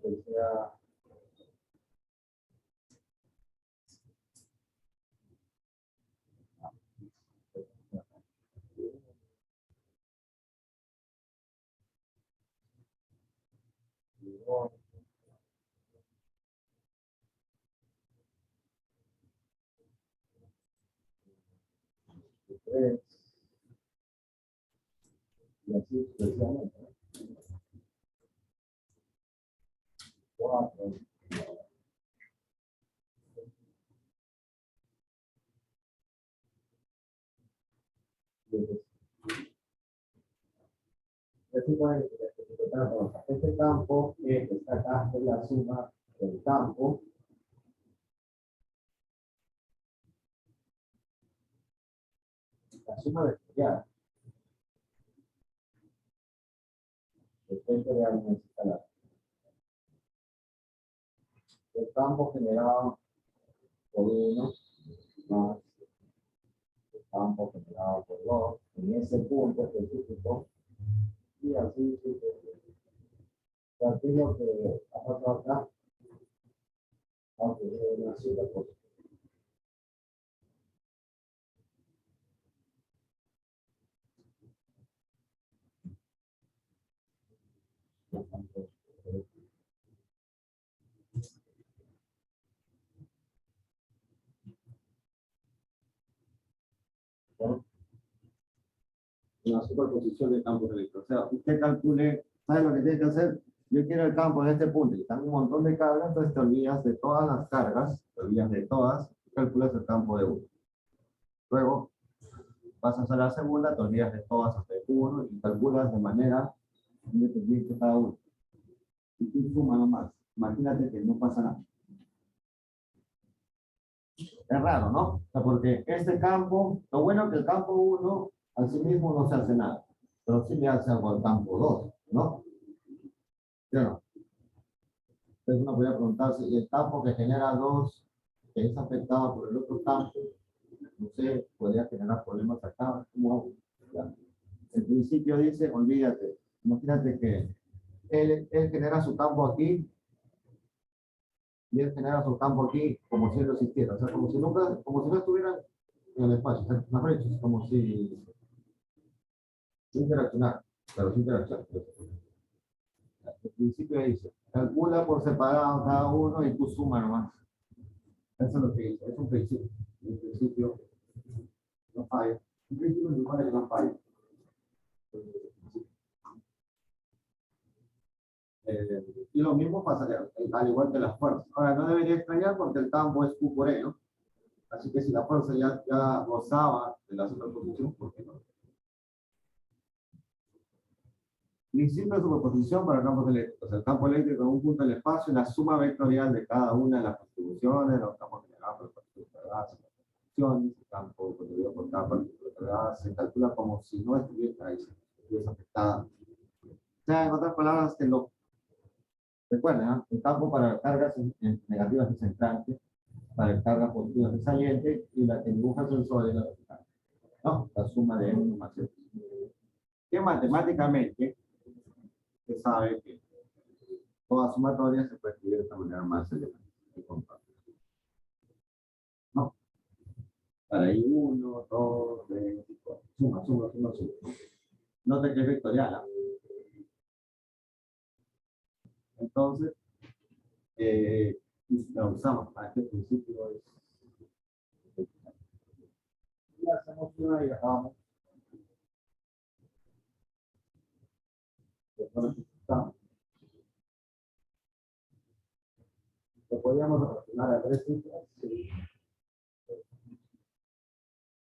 Que sea tres, y así sucesivamente, ¿no? 4, este campo que está acá es la suma del campo la suma vectorial vectorial no es escalar. El campo generado por 1 más el campo generado por 2 en ese punto específico y así sucesivamente. Aquí lo que ha pasado acá, aunque es una sola cosa. Una superposición de campos eléctricos. O sea, usted calcule, ¿sabe lo que tiene que hacer? Yo quiero el campo en este punto y están un montón de cargas, entonces te olvidas de todas las cargas, te olvidas de todas, y calculas el campo de uno. Luego, pasas a la segunda, te olvidas de todas hasta el 1 y calculas de manera independiente cada uno. Y tú sumas nomás. Imagínate que no pasa nada. Es raro, ¿no? O sea, porque este campo, lo bueno es que el campo 1 a sí mismo no se hace nada, pero sí le hace algo al campo 2, ¿no? ¿Sí o no? Entonces uno podría preguntarse, ¿y el campo que genera 2, que es afectado por el otro campo, no sé, podría generar problemas acá? ¿Cómo hago? Ya. El principio dice, olvídate, imagínate que él genera su campo aquí, y él genera su campo aquí como si él no existiera, o sea, como si nunca, como si no estuviera en el espacio, o sea, mejor dicho, es como si interaccionar, pero sin interaccionar. El principio dice, calcula por separado cada uno y tú suma nomás. Eso es lo que dice, es un principio. Un principio no falla. Un principio no falla. Y lo mismo pasaría, al igual que las fuerzas. Ahora, no debería extrañar porque el campo es Q por E, ¿no? Así que si la fuerza ya gozaba de la superposición, ¿por qué no? Principio de superposición para campos eléctricos. El campo eléctrico en un punto del espacio es la suma vectorial de cada una de las contribuciones, los campos generados por partículas de gas, el campo contribuido por cada partícula de gas, se calcula como si no estuviera ahí, estuviese afectada. O sea, en otras palabras, recuerden, ¿eh? El campo para cargas negativas es entrante, para cargas positivas es saliente, y la que dibuja el sol es la vertical. No, la suma de uno más x. Que matemáticamente se sabe que toda sumatoria se puede escribir de esta manera más elegante. ¿No? Para I 1, 2, 3, 4. Suma. Nota que es vectorial. Entonces, la usamos para este principio. Y hacemos una y acabamos. Lo podríamos aproximar a 3 cifras. Sí.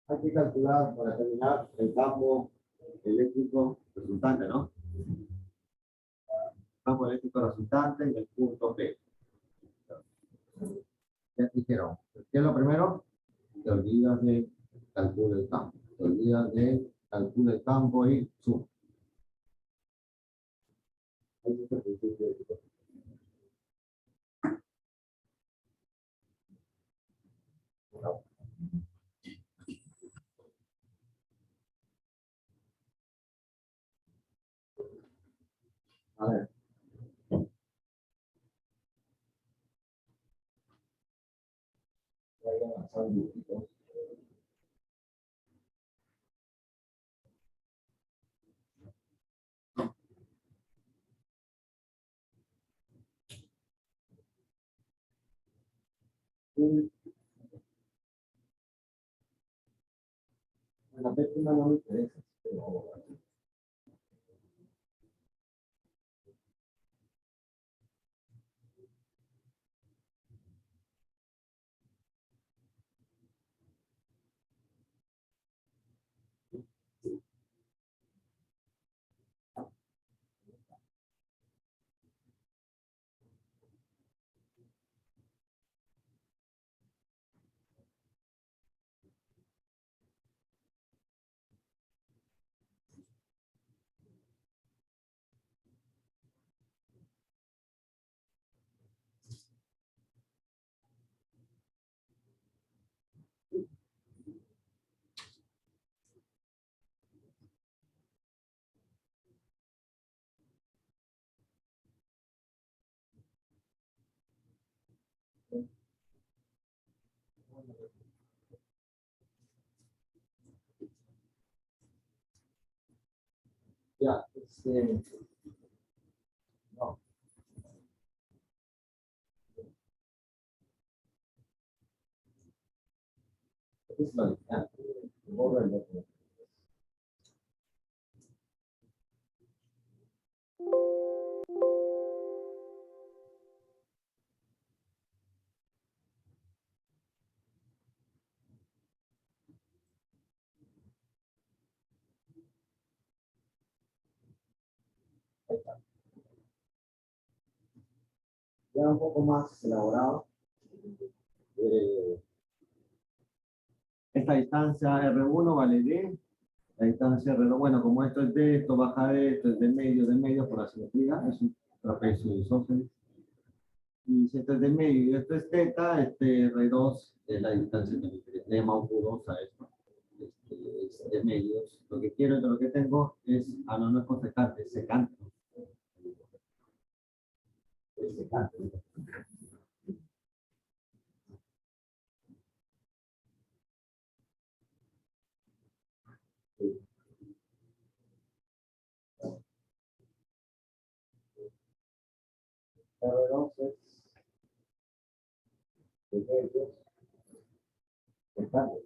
Hay que calcular para determinar el campo eléctrico resultante, ¿no? Campo eléctrico resultante en el punto P. Ya dijeron, ¿qué es lo primero? Te olvidas de calcular el campo. Te olvidas de calcular el campo y suma. A ver. Voy a avanzar un poquito. La pérdida no me interesa, pero ya, no. Es la borra el otro. ya un poco más elaborado. Esta distancia R1 vale D, la distancia R2, bueno, como esto es D, esto baja D, esto es de medio por la simetría, es un trapecio isósceles. Y si esto es de medio y esto es teta, este R2 es la distancia de Mau 2 a esto. Es de medios. Lo que quiero y lo que tengo es, no es cosecante, es secante. Es secante. R2 es de medios, secante.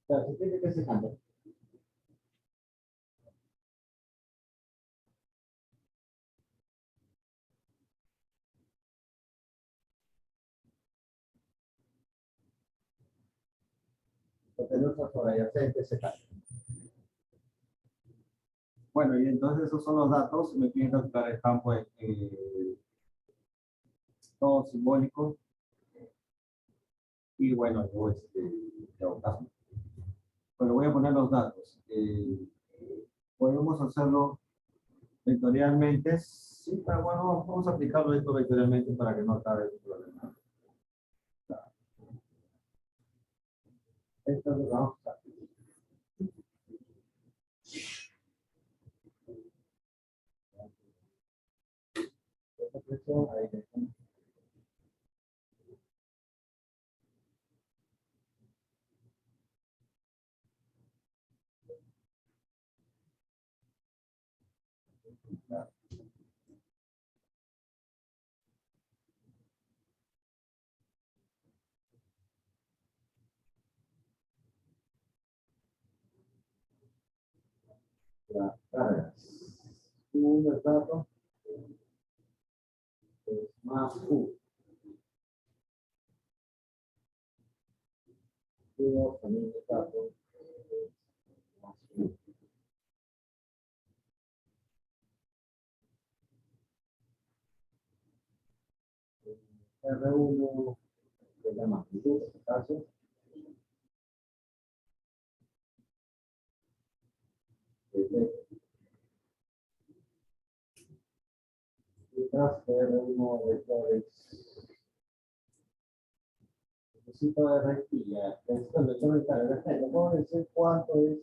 Claro, se tiene que secante. Porque no está por ahí, secante. Bueno, y entonces esos son los datos. Me piden calcular el campo todo simbólico. Y bueno, yo bueno, voy a poner los datos. Podemos hacerlo vectorialmente. Sí, pero bueno, vamos a aplicarlo esto vectorialmente para que no acabe el problema. Esto es lo que vamos a hacer. Esta presión, ahí está. Las cargas. Un dato es más U. Q también el dato es más U. R1 es la magnitud, en este caso. Detrás de R1 vectores. Necesito de rectilla. Esto es vector de carga. ¿Le puedo decir cuánto es?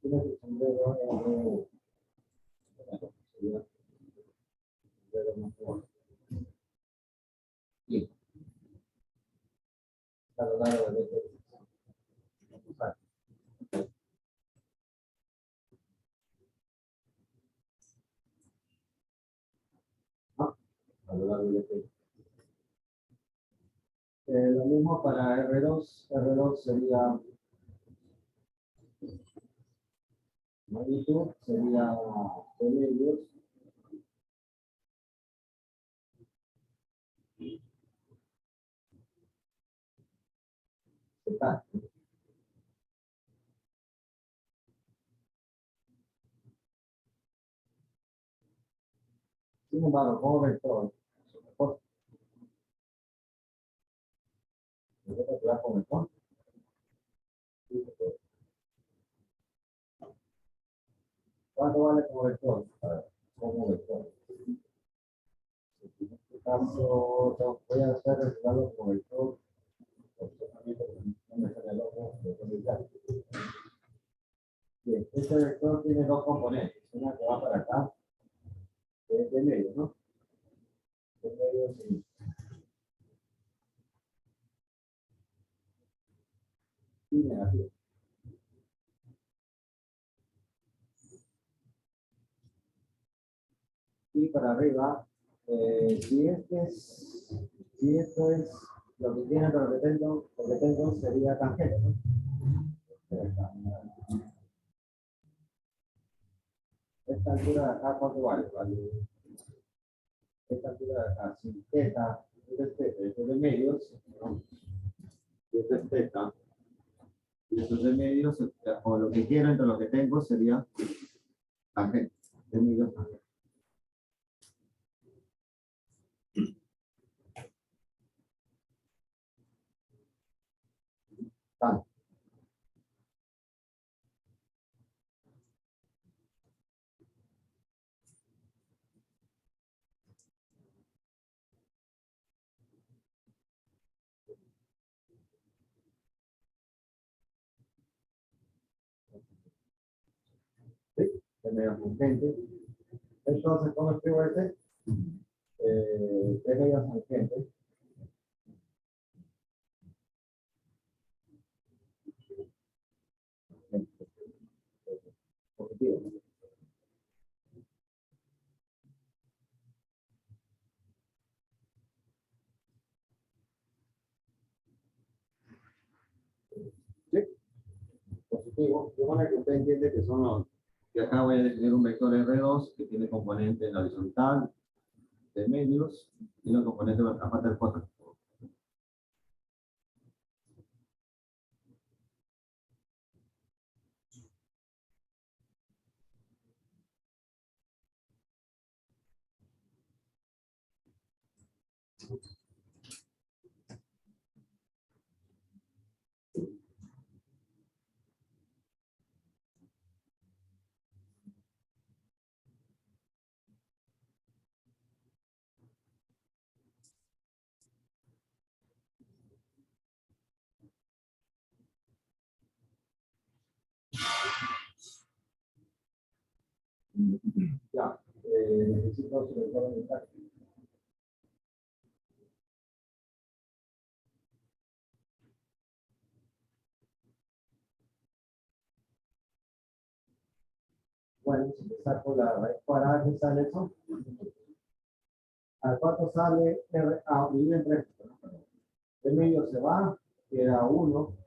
Tiene el sombrero bien. A lo largo de a lo largo de lo mismo para R2. R2 sería magnitud, sería de medios. Sin embargo, como vector, con vector. ¿Cuánto vale como vector? Como vector. En este caso, voy a hacer resultado como vector. No me sale el otro. Bien, este vector tiene dos componentes. Una que va para acá, que es de medio, ¿no? De medio, sí. Y negativo. para arriba, si esto es lo que tiene, pero lo que tengo sería tangente, ¿no? Esta altura de acá, ¿cuánto vale? Esta altura de acá, si teta, esto de medios, ¿no? Y esto es teta, y esto es de medios, o lo que quiero entre lo que tengo sería tangente, de medios tangente. Tanto. ¿Sí? De medios tangente. Entonces, ¿cómo escribo este? De medios tangente. Positivo. ¿Sí? Positivo. De manera que usted entiende que son los que acá voy a definir un vector R2 que tiene componente en la horizontal de medios y los componentes aparte del 4. Ya, necesito su vector unitario. Bueno, si le saco la raíz cuadrada, ¿qué sale eso? ¿A cuánto sale R? Divide entre esto, ¿no? El medio se va, queda 1.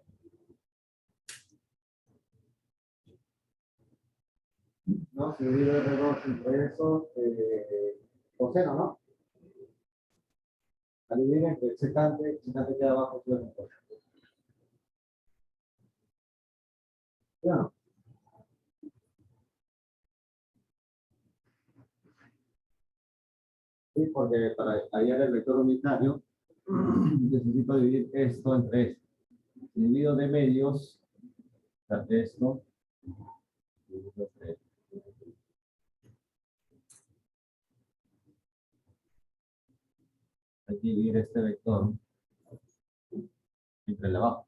¿No? Se divide R2 entre eso, coseno, ¿no? Al dividir entre el secante queda abajo, sube con coseno. ¿Sí o no? Sí, porque para hallar el vector unitario, necesito dividir esto entre esto. Dividido de medios, esto, dividido entre esto. Hay que dividir este vector entre el de abajo.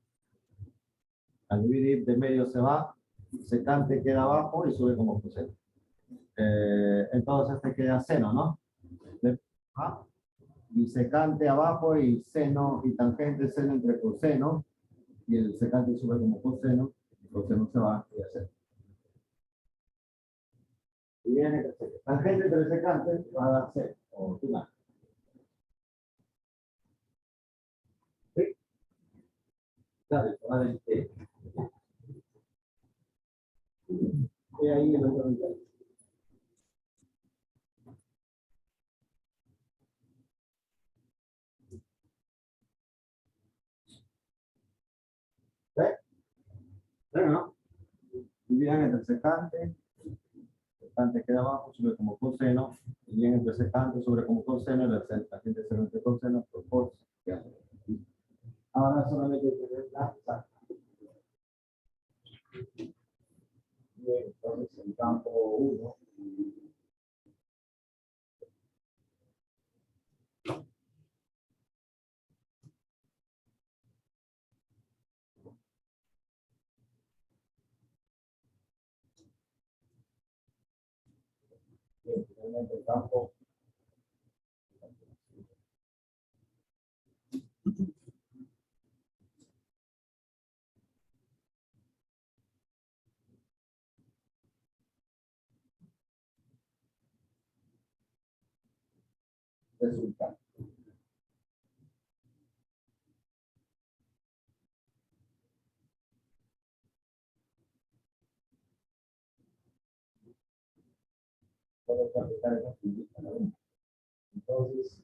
Al dividir de medio se va, secante queda abajo y sube como coseno. Entonces este queda seno, ¿no? Y secante abajo y seno y tangente seno entre coseno y el secante sube como coseno, el coseno se va y hace. Y viene tangente entre secante va a dar seno o final. ¿Sí? Dale, va a dar y ahí el otro nivel. ¿Sí? ¿Sí o no? Dividan entre secante queda abajo, sube como coseno, y bien entre secante sobre como coseno, y la tangente seno entre coseno, por cos. Ahora solamente hay que ver la exacta. Bien, entonces en campo 1. Bien, finalmente el campo. resultado. Puedo aplicar esa física, ¿no? Entonces,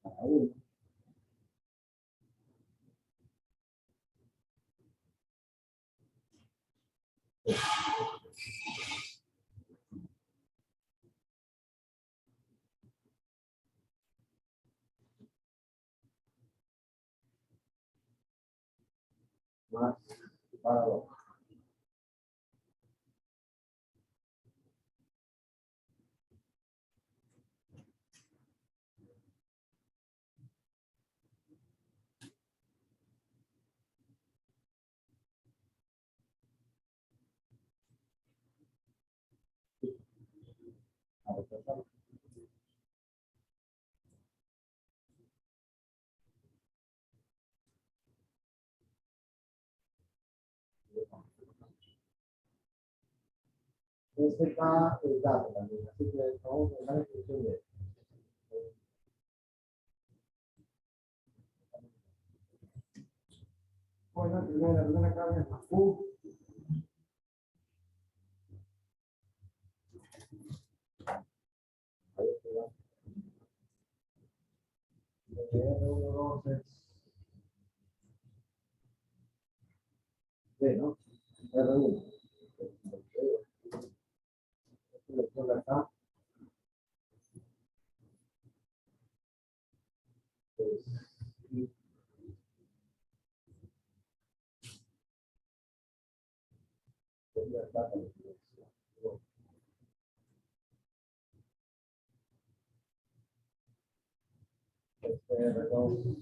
cada uno. Más paradoja. A rechazar. Este está el dato también, así que vamos a dejar la descripción de esto. Bueno, la primera carga es más Q. Ahí está. R1, 2 es D, ¿no? R1. Esto de acá. R2.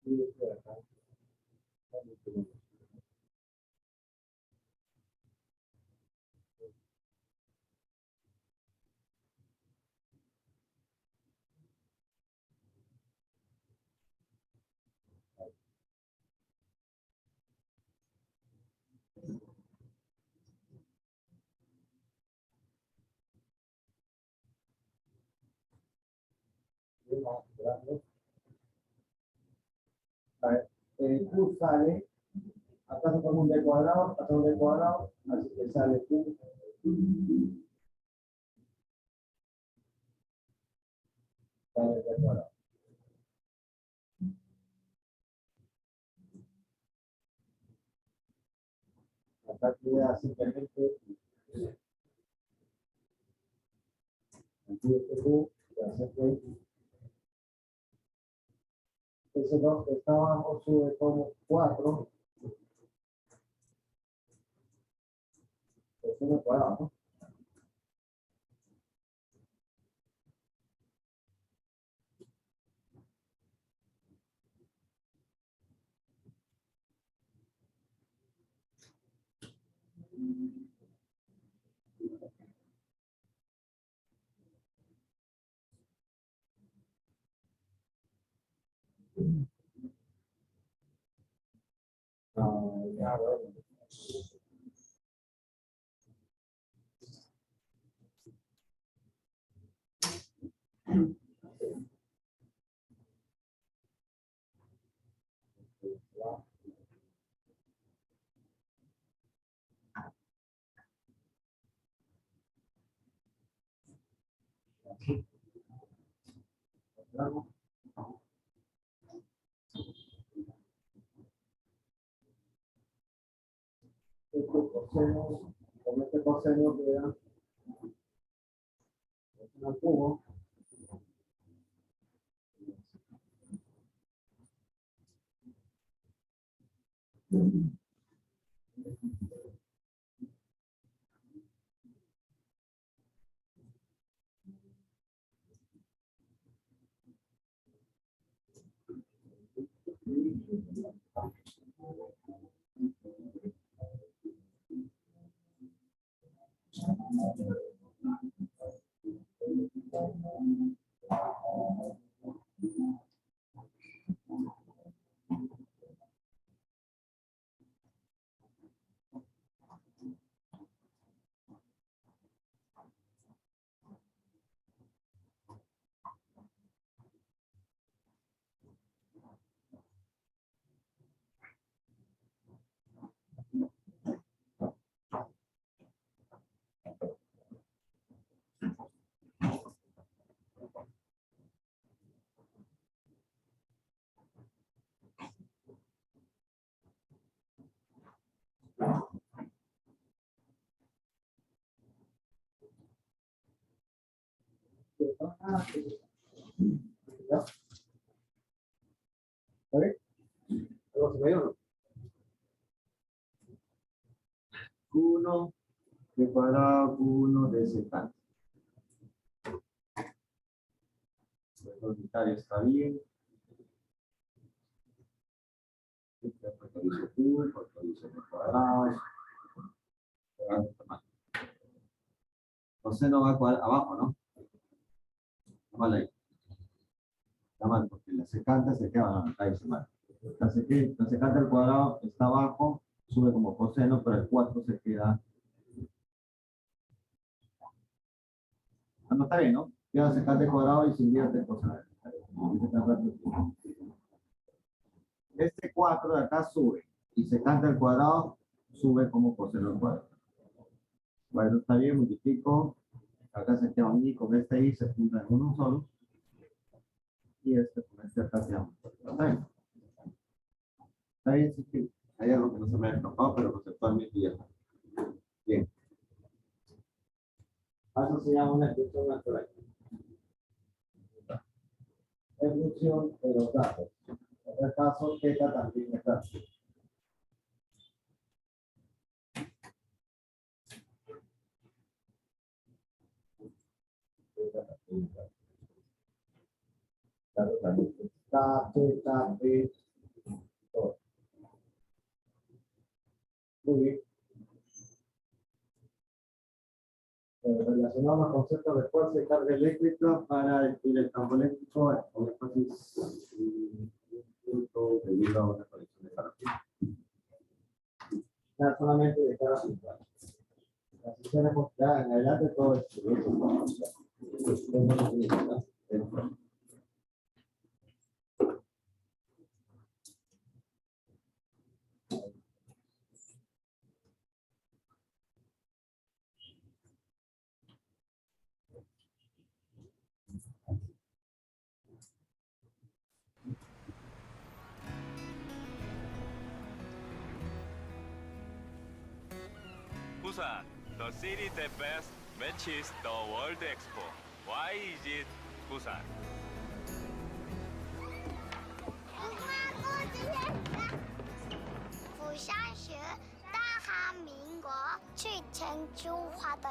Y este de acá. Q sale, acá se pone un D cuadrado, acá un D cuadrado, así que sale Q. Sale D cuadrado. Acá queda simplemente aquí este Q, que hace que ese 2 que está abajo sube como 4. Es un cuadrado, ¿no? Ya, bueno. Coseno, con este coseno queda un cubo. ¿Vale? ¿Algo se me dio o no? Q1 de cuadrado, Q1 de secante. El unitario está bien. Factorizo Q, factorizo los cuadrados. Coseno va abajo, ¿no? Está mal ahí. Está mal, porque la secante se queda ahí, se mal. La secante al cuadrado está abajo, sube como coseno, pero el 4 se queda. Ah, no está bien, ¿no? Queda secante al cuadrado y se invierte en coseno. Este 4 de acá sube y secante al cuadrado sube como coseno al cuadrado. Bueno, está bien, multiplico. Acá se queda un i con este i, se junta en uno solo. Y este con este acá se llama. ¿Está bien? Está bien, sí que hay algo que no se me ha escapado, pero conceptualmente ya está. Bien. Eso se llama una expresión natural. En función de los datos. En este caso, θ también está. Claro, también está θ, B, todo. Muy bien. Relacionamos los conceptos de fuerza y carga eléctrica para describir el campo eléctrico con énfasis debido a una conexión de carga. Ya solamente de carga central. Así tenemos ya en adelante todo esto. Busan, the city that best matches the World Expo. Why is it Busan? 釜山是大韩民国最成就化的。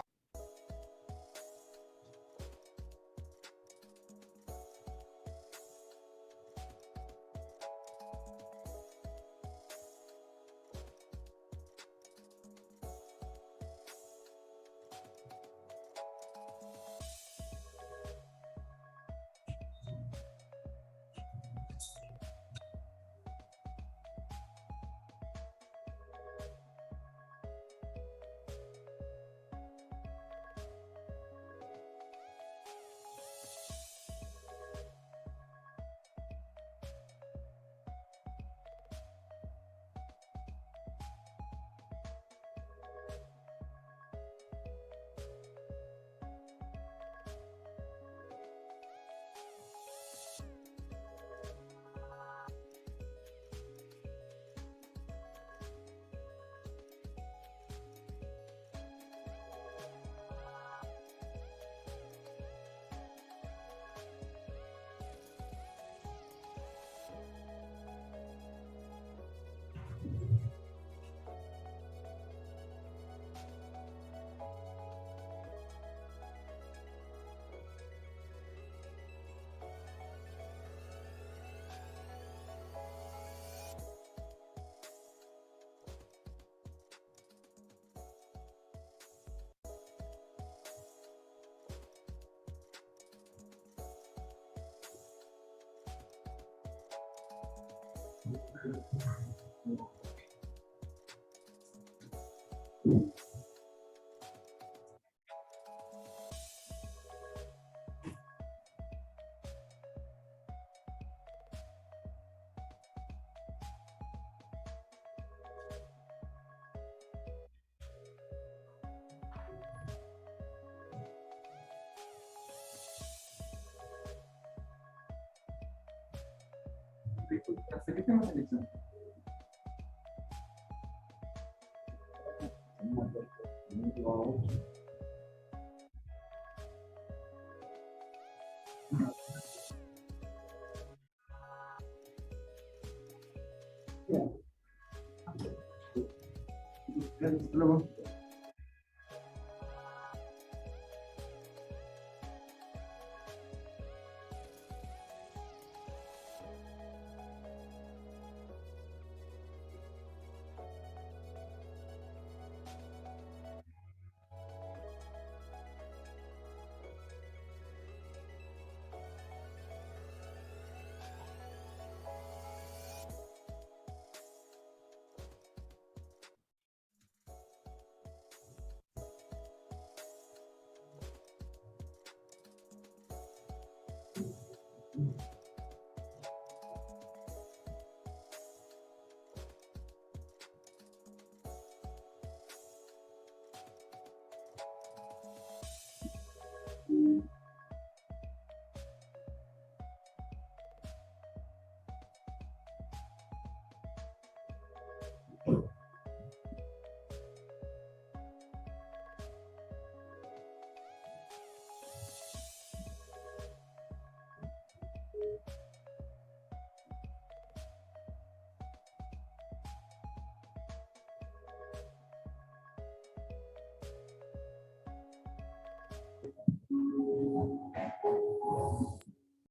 ¿Hasta qué tema selección? Luego.